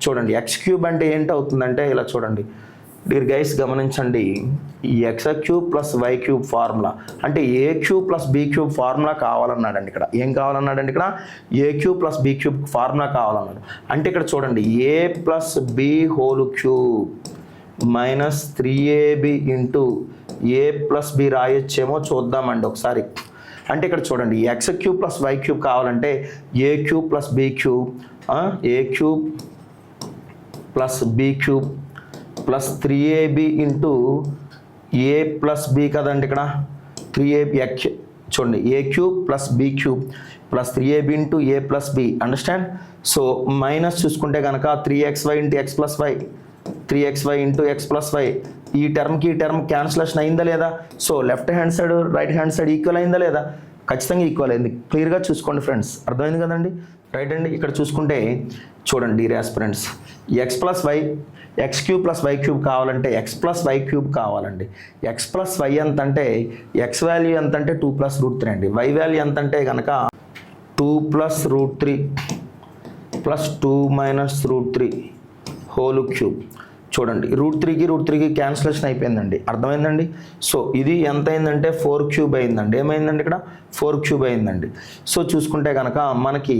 చూడండి x³ అంటే ఏంటి అవుతుందంటే ఇలా చూడండి డియర్ గైస్, గమనించండి. ఈ x³ ప్లస్ y³ ఫార్ములా అంటే a³ ప్లస్ b³ ఫార్ములా కావాలన్నాడండి. ఇక్కడ ఏం కావాలన్నాడండి, ఇక్కడ a³ ప్లస్ b³ ఫార్ములా కావాలన్నాడు. అంటే ఇక్కడ చూడండి a plus b whole cube minus 3ab into a plus b రాయొచ్చేమో చూద్దామండి ఒకసారి. అంటే ఇక్కడ చూడండి x³ ప్లస్ y³ కావాలంటే a³ plus b³ a³ plus b³ plus 3ab into a plus b కదండి. ఇక్కడ 3ab చూడండి a³ plus b³ plus 3ab into a plus b, understand. So minus చూసుకుంటే కనుక 3xy into x plus y, 3xy into x plus y. ఈ టర్మ్కి ఈ term cancellation అయిందా లేదా. So left hand side right hand side equal అయిందా లేదా, ఖచ్చితంగా equal అయింది. క్లియర్గా చూసుకోండి ఫ్రెండ్స్, అర్థమైంది కదండి, రైట్ అండి. ఇక్కడ చూసుకుంటే చూడండి dear aspirants, x³ plus y³ కావాలంటే x ప్లస్ y³ కావాలండి. x ప్లస్ y ఎంత అంటే x వాల్యూ ఎంత అంటే 2 ప్లస్ √3 అండి. y వాల్యూ ఎంత అంటే కనుక 2 plus √3 plus 2 minus √3 whole cube. చూడండి √3కి క్యాన్సిలేషన్ అయిపోయిందండి, అర్థమైందండి. సో ఇది ఎంత అయిందంటే 4³ అయిందండి. ఏమైందండి, ఇక్కడ 4³ అయిందండి. సో చూసుకుంటే కనుక మనకి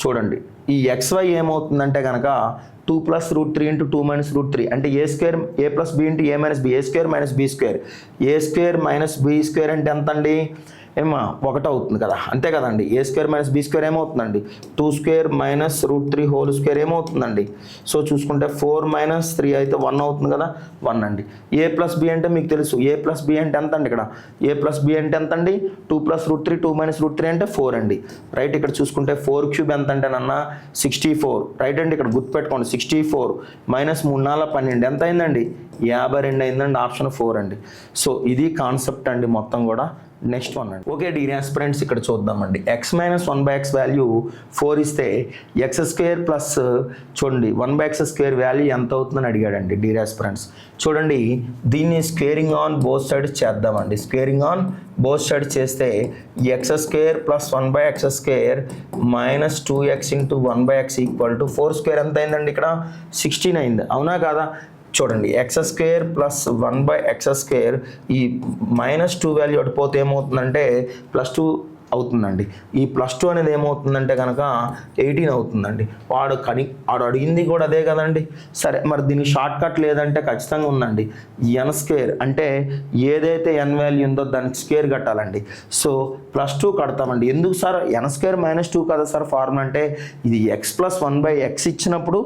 చూడండి ఈ xy ఏమవుతుందంటే కనుక 2 ప్లస్ √3 ఇంటూ 2 మైనస్ √3 అంటే a plus b into a minus b, a² minus b², a² minus b² అంటే ఎంత అండి, ఏమో 1 అవుతుంది కదా, అంతే కదండి. a² మైనస్ b² ఏమవుతుందండి, 2² మైనస్ √3 హోల్ స్క్వేర్ ఏమవుతుందండి. సో చూసుకుంటే 4 మైనస్ 3 అయితే 1 అవుతుంది కదా, 1 అండి. a ప్లస్ b అంటే మీకు తెలుసు, a ప్లస్ b అంటే ఎంత అండి, ఇక్కడ a ప్లస్ b అంటే ఎంత అండి, 2 ప్లస్ √3 2 మైనస్ √3 అంటే 4 అండి, రైట్. ఇక్కడ చూసుకుంటే 4³ ఎంత అంటే 64, రైట్ అండి. ఇక్కడ గుర్తుపెట్టుకోండి 64 మైనస్ 3 4 12 ఎంత అయిందండి, 52 అయిందండి. ఆప్షన్ 4 అండి. సో ఇది కాన్సెప్ట్ అండి మొత్తం కూడా. నెక్స్ట్ వన్ అండి. ఓకే డియర్ ఆస్పిరెంట్స్, ఇక్కడ చూద్దామండి. x మైనస్ 1/x వాల్యూ 4 ఇస్తే x² ప్లస్ చూడండి 1/x² వాల్యూ ఎంత అవుతుందని అడిగాడండి డియర్ ఆస్పిరెంట్స్. చూడండి దీన్ని స్క్వేరింగ్ ఆన్ బోత్ సైడ్స్ చేద్దామండి. స్క్వేరింగ్ ఆన్ బోత్ సైడ్స్ చేస్తే x² plus 1/x² minus 2x into 1/x equal to 4² ఎంత అయిందండి, ఇక్కడ 16 అయింది, అవునా కాదా. చూడండి x² ప్లస్ 1/x² ఈ -2 వాల్యూ అడిపోతే ఏమవుతుందంటే +2 అవుతుందండి. ఈ +2 అనేది ఏమవుతుందంటే కనుక 18 అవుతుందండి. వాడు అడిగింది కూడా అదే కదండి. సరే మరి దీనికి షార్ట్ కట్ లేదంటే ఖచ్చితంగా ఉందండి. n² అంటే ఏదైతే n వాల్యూ ఉందో దానికి స్క్వేర్ కట్టాలండి. సో +2 కడతామండి. ఎందుకు సార్ n² -2 కదా సార్ ఫార్ములా అంటే, ఇది x ప్లస్ 1/x ఇచ్చినప్పుడు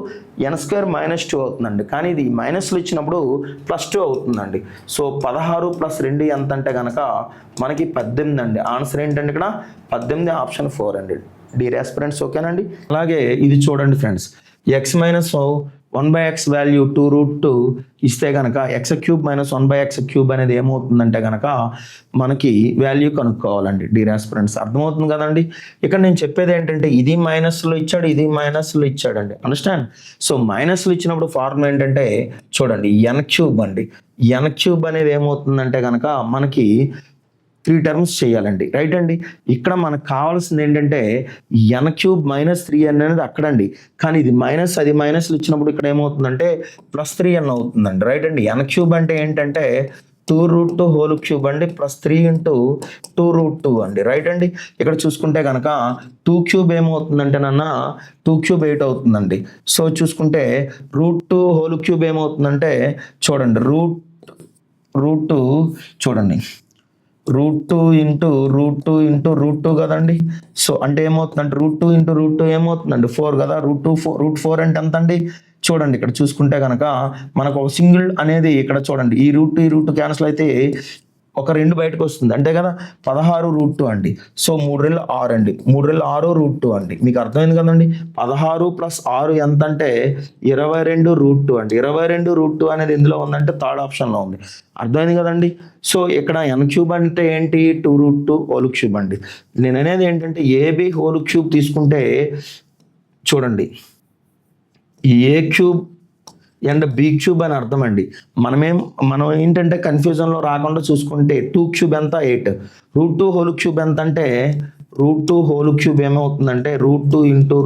n² -2 అవుతుందండి. కానీ ఇది మైనస్లు ఇచ్చినప్పుడు +2 అవుతుందండి. సో 16 ప్లస్ 2 ఎంత అంటే కనుక మనకి 18 అండి. ఆన్సర్ ఏంటండి ఇక్కడ 18, ఆప్షన్ 4 అండి డియర్ ఆస్పిరెంట్స్, ఓకేనండి. అలాగే ఇది చూడండి friends, x minus 1/x value 2√2 ఇస్తే కనుక X cube minus 1/x cube అనేది ఏమవుతుందంటే కనుక మనకి వాల్యూ కనుక్కోవాలండి డియర్ ఆస్పిరెంట్స్. అర్థమవుతుంది కదండి. ఇక్కడ నేను చెప్పేది ఏంటంటే ఇది మైనస్లో ఇచ్చాడు, ఇది మైనస్లో ఇచ్చాడండి. అండర్స్టాండ్. సో మైనస్లో ఇచ్చినప్పుడు ఫార్ములా ఏంటంటే చూడండి ఎన్ క్యూబ్ అండి. ఎన్ క్యూబ్ అనేది ఏమవుతుందంటే కనుక మనకి 3 టర్మ్స్ చేయాలండి. రైట్ అండి. ఇక్కడ మనకు కావాల్సింది ఏంటంటే ఎన్ క్యూబ్ మైనస్ 3n అనేది అక్కడండి. కానీ ఇది మైనస్, అది మైనస్లు ఇచ్చినప్పుడు ఇక్కడ ఏమవుతుందంటే ప్లస్ 3n అవుతుందండి. రైట్ అండి. ఎన్ క్యూబ్ అంటే ఏంటంటే 2√2 హోల్ క్యూబ్ అండి ప్లస్ 3 ఇంటూ 2√2 అండి. రైట్ అండి. ఇక్కడ చూసుకుంటే కనుక 2 క్యూబ్ ఏమవుతుందంటే నాన్న 2 క్యూబ్ 8 అవుతుందండి. సో చూసుకుంటే √2 హోల్ క్యూబ్ ఏమవుతుందంటే చూడండి రూట్ చూడండి √2 ఇంటూ √2 కదండి. సో అంటే ఏమవుతుందంటే √2 ఇంటూ √2 ఏమవుతుందండి 4 కదా. √4 అంటే ఎంత అండి చూడండి. ఇక్కడ చూసుకుంటే కనుక మనకు ఒక సింగిల్ అనేది ఇక్కడ చూడండి ఈ రూట్ క్యాన్సిల్ అయితే ఒక 2 బయటకు వస్తుంది అంతే కదా. 16√2 అండి. సో 3 రెళ్ళు 6 అండి. 3 రెళ్ళు 6 √2 అండి. మీకు అర్థమైంది కదండి. 16 + 6 ఎంత అంటే 22√2 అండి. 22√2 అనేది ఎందులో ఉందంటే థర్డ్ ఆప్షన్లో ఉంది. అర్థమైంది కదండి. సో ఇక్కడ ఎన్ క్యూబ్ అంటే ఏంటి 2√2 హోల్ క్యూబ్ అండి. నేను అనేది ఏంటంటే ఏబి హోల్ క్యూబ్ తీసుకుంటే చూడండి ఏ క్యూబ్ అండ్ బి క్యూబ్ అని అర్థం అండి. మనం ఏంటంటే కన్ఫ్యూజన్లో రాకుండా చూసుకుంటే 2 క్యూబ్ ఎంత 8, √2 హోల్ క్యూబ్ ఎంత అంటే √2 హోల్ క్యూబ్ ఏమవుతుందంటే √2 ఇంటూ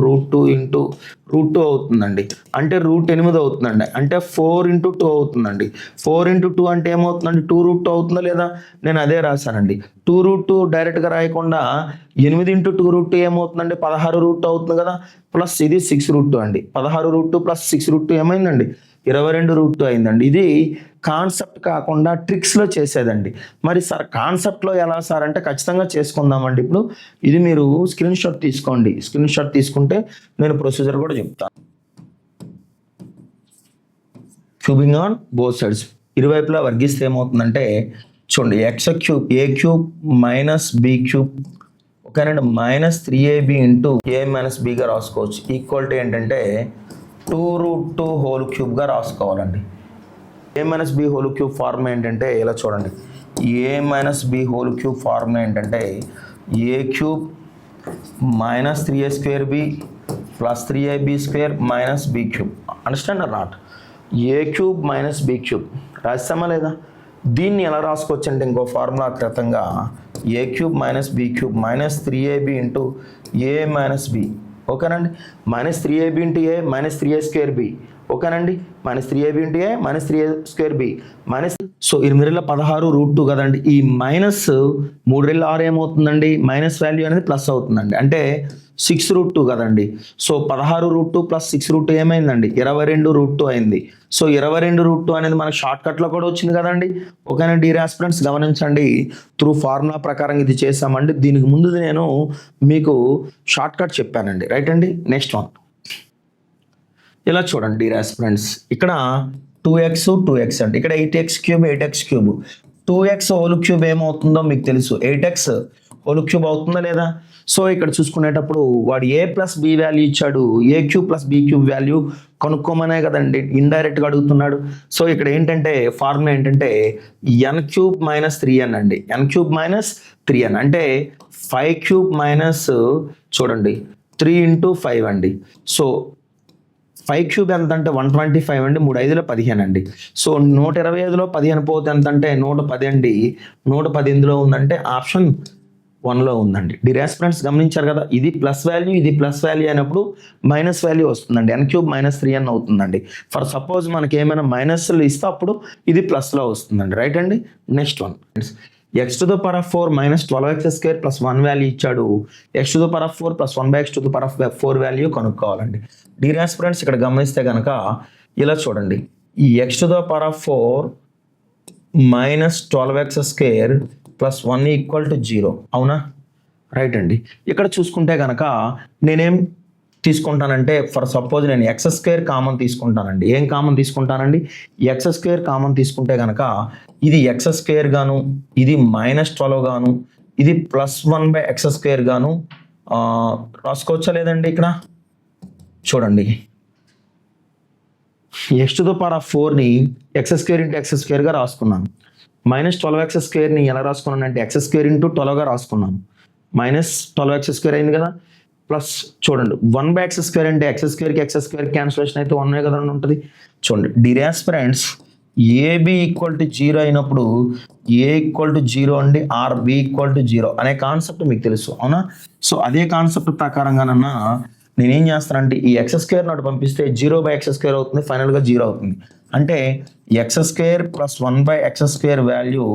√2 అవుతుందండి. అంటే √8 అవుతుందండి. అంటే 4 × 2 అవుతుందండి. 4 × 2 అంటే ఏమవుతుందండి 2√2 అవుతుందా లేదా. నేను అదే రాశానండి. 2√2 డైరెక్ట్గా రాయకుండా 8 × 2√2 ఏమవుతుందండి 16√2 అవుతుంది కదా. ప్లస్ ఇది 6√2 అండి. 16√2 + 6√2 ఏమైందండి 22√2 అయిందండి. ఇది కాన్సెప్ట్ కాకుండా ట్రిక్స్లో చేసేదండి. మరి సార్ కాన్సెప్ట్లో ఎలా సార్ అంటే ఖచ్చితంగా చేసుకుందామండి. ఇప్పుడు ఇది మీరు స్క్రీన్ షాట్ తీసుకోండి. స్క్రీన్ షాట్ తీసుకుంటే నేను ప్రొసీజర్ కూడా చెప్తాను. క్యూబింగ్ ఆన్ బోత్ సైడ్స్ ఇరువైపులా వర్గిస్తే ఏమవుతుందంటే చూడండి x cube a cube minus b cube ఓకేనండి minus 3ab into a minus బిగా రాసుకోవచ్చు. ఈక్వాలిటీ ఏంటంటే 2√2 హోల్ క్యూబ్గా రాసుకోవాలండి. a minus b whole cube form ఏంటంటే ఇలా చూడండి a minus b whole cube form ఏంటంటే a cube minus 3a² plus 3ab² minus b cube. Understand or not. a cube minus b cube రాస్తామా లేదా. దీన్ని ఎలా రాసుకోవచ్చు అంటే ఇంకో ఫార్ములా క్రితంగా a cube minus b cube minus 3ab into a minus b ఓకేనండి minus 3ab into a minus 3a² b ఓకేనండి minus 3ab into a minus 3a² b minus. So 8×16 √2 కదండి. ఈ మైనస్ 3×6 ఏమవుతుందండి మైనస్ వాల్యూ అనేది plus అవుతుందండి. అంటే 6√2 కదండి. So 16√2 + 6√2 ఏమైందండి 22√2 అయింది. సో 22√2 అనేది మనకు షార్ట్ కట్లో కూడా వచ్చింది కదండి. ఓకేనా డియర్ ఆస్పిరెంట్స్ గమనించండి. త్రూ ఫార్ములా ప్రకారం ఇది చేసామండి. దీనికి ముందు నేను మీకు షార్ట్ కట్ చెప్పానండి. రైట్ అండి. నెక్స్ట్ వన్ ఇలా చూడండి డియర్ ఆస్పిరెంట్స్. ఇక్కడ 2x అండి. ఇక్కడ 8x³ 2x హోల్ క్యూబ్ ఏమవుతుందో మీకు తెలుసు. 8x హోల్ క్యూబ్ అవుతుందా లేదా. సో ఇక్కడ చూసుకునేటప్పుడు వాడు a + b వాల్యూ ఇచ్చాడు. a³ + b³ వాల్యూ కనుక్కోమనే కదండి ఇండైరెక్ట్గా అడుగుతున్నాడు. సో ఇక్కడ ఏంటంటే ఫార్ములా ఏంటంటే n³ - 3n అండి. n³ - 3n అంటే 5³ మైనస్ చూడండి 3 × 5 అండి. సో 5³ ఎంత అంటే 125 అండి. 3 5 15 అండి. సో 125లో 15 పోతే ఎంత అంటే 110 అండి. 110 ఎందులో ఉందంటే ఆప్షన్ 1లో ఉందండి. డియర్ ఆస్పిరెంట్స్ గమనించారు కదా. ఇది ప్లస్ వాల్యూ, ఇది ప్లస్ వాల్యూ అయినప్పుడు మైనస్ వాల్యూ వస్తుందండి. n³ - 3n అవుతుందండి. ఫర్ సపోజ్ మనకి ఏమైనా మైనస్లు ఇస్తే అప్పుడు ఇది ప్లస్లో వస్తుందండి. రైట్ అండి. Next one x⁴ - 12x² + 1 value ఇచ్చాడు. x⁴ + 1/x⁴ value కనుక్కోవాలండి. Dear aspirants ఇక్కడ గమనిస్తే కనుక ఇలా చూడండి ఈ x⁴ - 12x² + 1 = 0 అవునా. రైట్ అండి. ఇక్కడ చూసుకుంటే కనుక నేనేం తీసుకుంటానంటే ఫర్ సపోజ్ నేను x² కామన్ తీసుకుంటానండి. ఏం కామన్ తీసుకుంటానండి x² కామన్ తీసుకుంటే కనుక ఇది x² గాను, ఇది -12 గాను, ఇది +1/x² గాను రాసుకోవచ్చా లేదండి. ఇక్కడ చూడండి x to the power of 4ని ఎక్స్ స్క్వేర్ ఇంటూ ఎక్స్ స్క్వేర్గా రాసుకున్నాను. మైనస్ 12x స్క్వేర్ని ఎలా రాసుకున్నాను అంటే ఎక్స్ స్క్వేర్ ఇంటూ 12గా రాసుకున్నాను. మైనస్ 12x స్క్వేర్ అయింది కదా. ప్లస్ చూడండి 1/x స్క్వేర్ అంటే ఎక్స్ స్క్వేర్ క్యాన్సిలేషన్ అయితే 1 కదా ఉంటుంది. చూడండి dear aspirants, A B equal to 0 అయినప్పుడు ఏ ఈక్వల్ టు 0 అండి, ఆర్ బి ఈక్వల్ టు 0 అనే కాన్సెప్ట్ మీకు తెలుసు అవునా. సో అదే కాన్సెప్ట్ ప్రకారంగానన్నా నేనేం చేస్తానంటే ఈ ఎక్స్ స్క్వేర్ నాటి పంపిస్తే 0/x స్క్వేర్ అవుతుంది, ఫైనల్గా 0 అవుతుంది. అంటే X square plus 1/x square value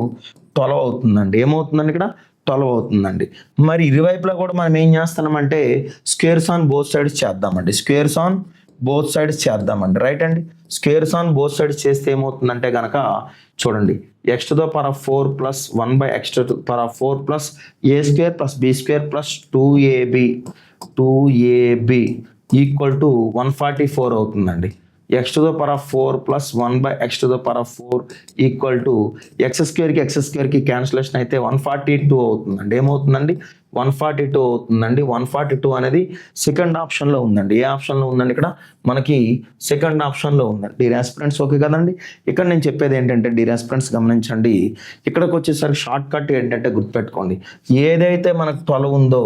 12 అవుతుందండి. ఏమవుతుందండి ఇక్కడ 12 అవుతుందండి. మరి ఇరువైపులా కూడా మనం ఏం చేస్తున్నామంటే స్క్వేర్స్ ఆన్ బోత్ సైడ్స్ చేద్దామండి. స్క్వేర్స్ ఆన్ బోత్ సైడ్స్ చేద్దామండి. రైట్ అండి. స్క్వేర్స్ ఆన్ బోత్ సైడ్స్ చేస్తే ఏమవుతుందంటే కనుక చూడంండి x to the power of 4 plus 1/x to the power of 4 plus a square plus b square plus 2ab equal to 144 అవుతుందండి. X to the power of 4 plus 1/x to the power of 4 equal to x స్క్వేర్కి cancellation అయితే 142 అవుతుందండి. ఏమవుతుందండి 142 అవుతుందండి. 142 అనేది second ఆప్షన్లో ఉందండి. ఏ ఆప్షన్లో ఉందండి ఇక్కడ మనకి సెకండ్ ఆప్షన్లో ఉందండి. డియర్ ఆస్పిరెంట్స్ ఓకే కదండి. ఇక్కడ నేను చెప్పేది ఏంటంటే డియర్ ఆస్పిరెంట్స్ గమనించండి, ఇక్కడికి వచ్చేసరికి షార్ట్ కట్ ఏంటంటే గుర్తుపెట్టుకోండి, ఏదైతే మనకు 12 ఉందో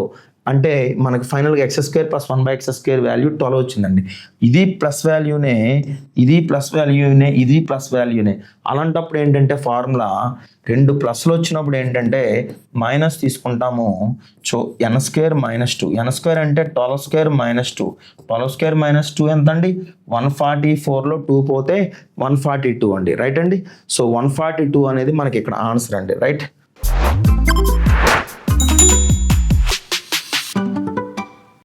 అంటే మనకి ఫైనల్గా X square plus 1/x square value 12 వచ్చిందండి. ఇది ప్లస్ వాల్యూనే, ఇది ప్లస్ వాల్యూనే, ఇది ప్లస్ వాల్యూనే. అలాంటప్పుడు ఏంటంటే ఫార్ములా 2 ప్లస్లు వచ్చినప్పుడు ఏంటంటే మైనస్ తీసుకుంటాము. సో ఎన్ స్క్వేర్ మైనస్ 2, ఎన్ స్క్వేర్ అంటే 12 స్క్వేర్ మైనస్ 2, 12 స్క్వేర్ మైనస్ 2 ఎంత అండి 144లో 2 పోతే 142 అండి. రైట్ అండి. సో 142 అనేది మనకి ఇక్కడ ఆన్సర్ అండి. రైట్.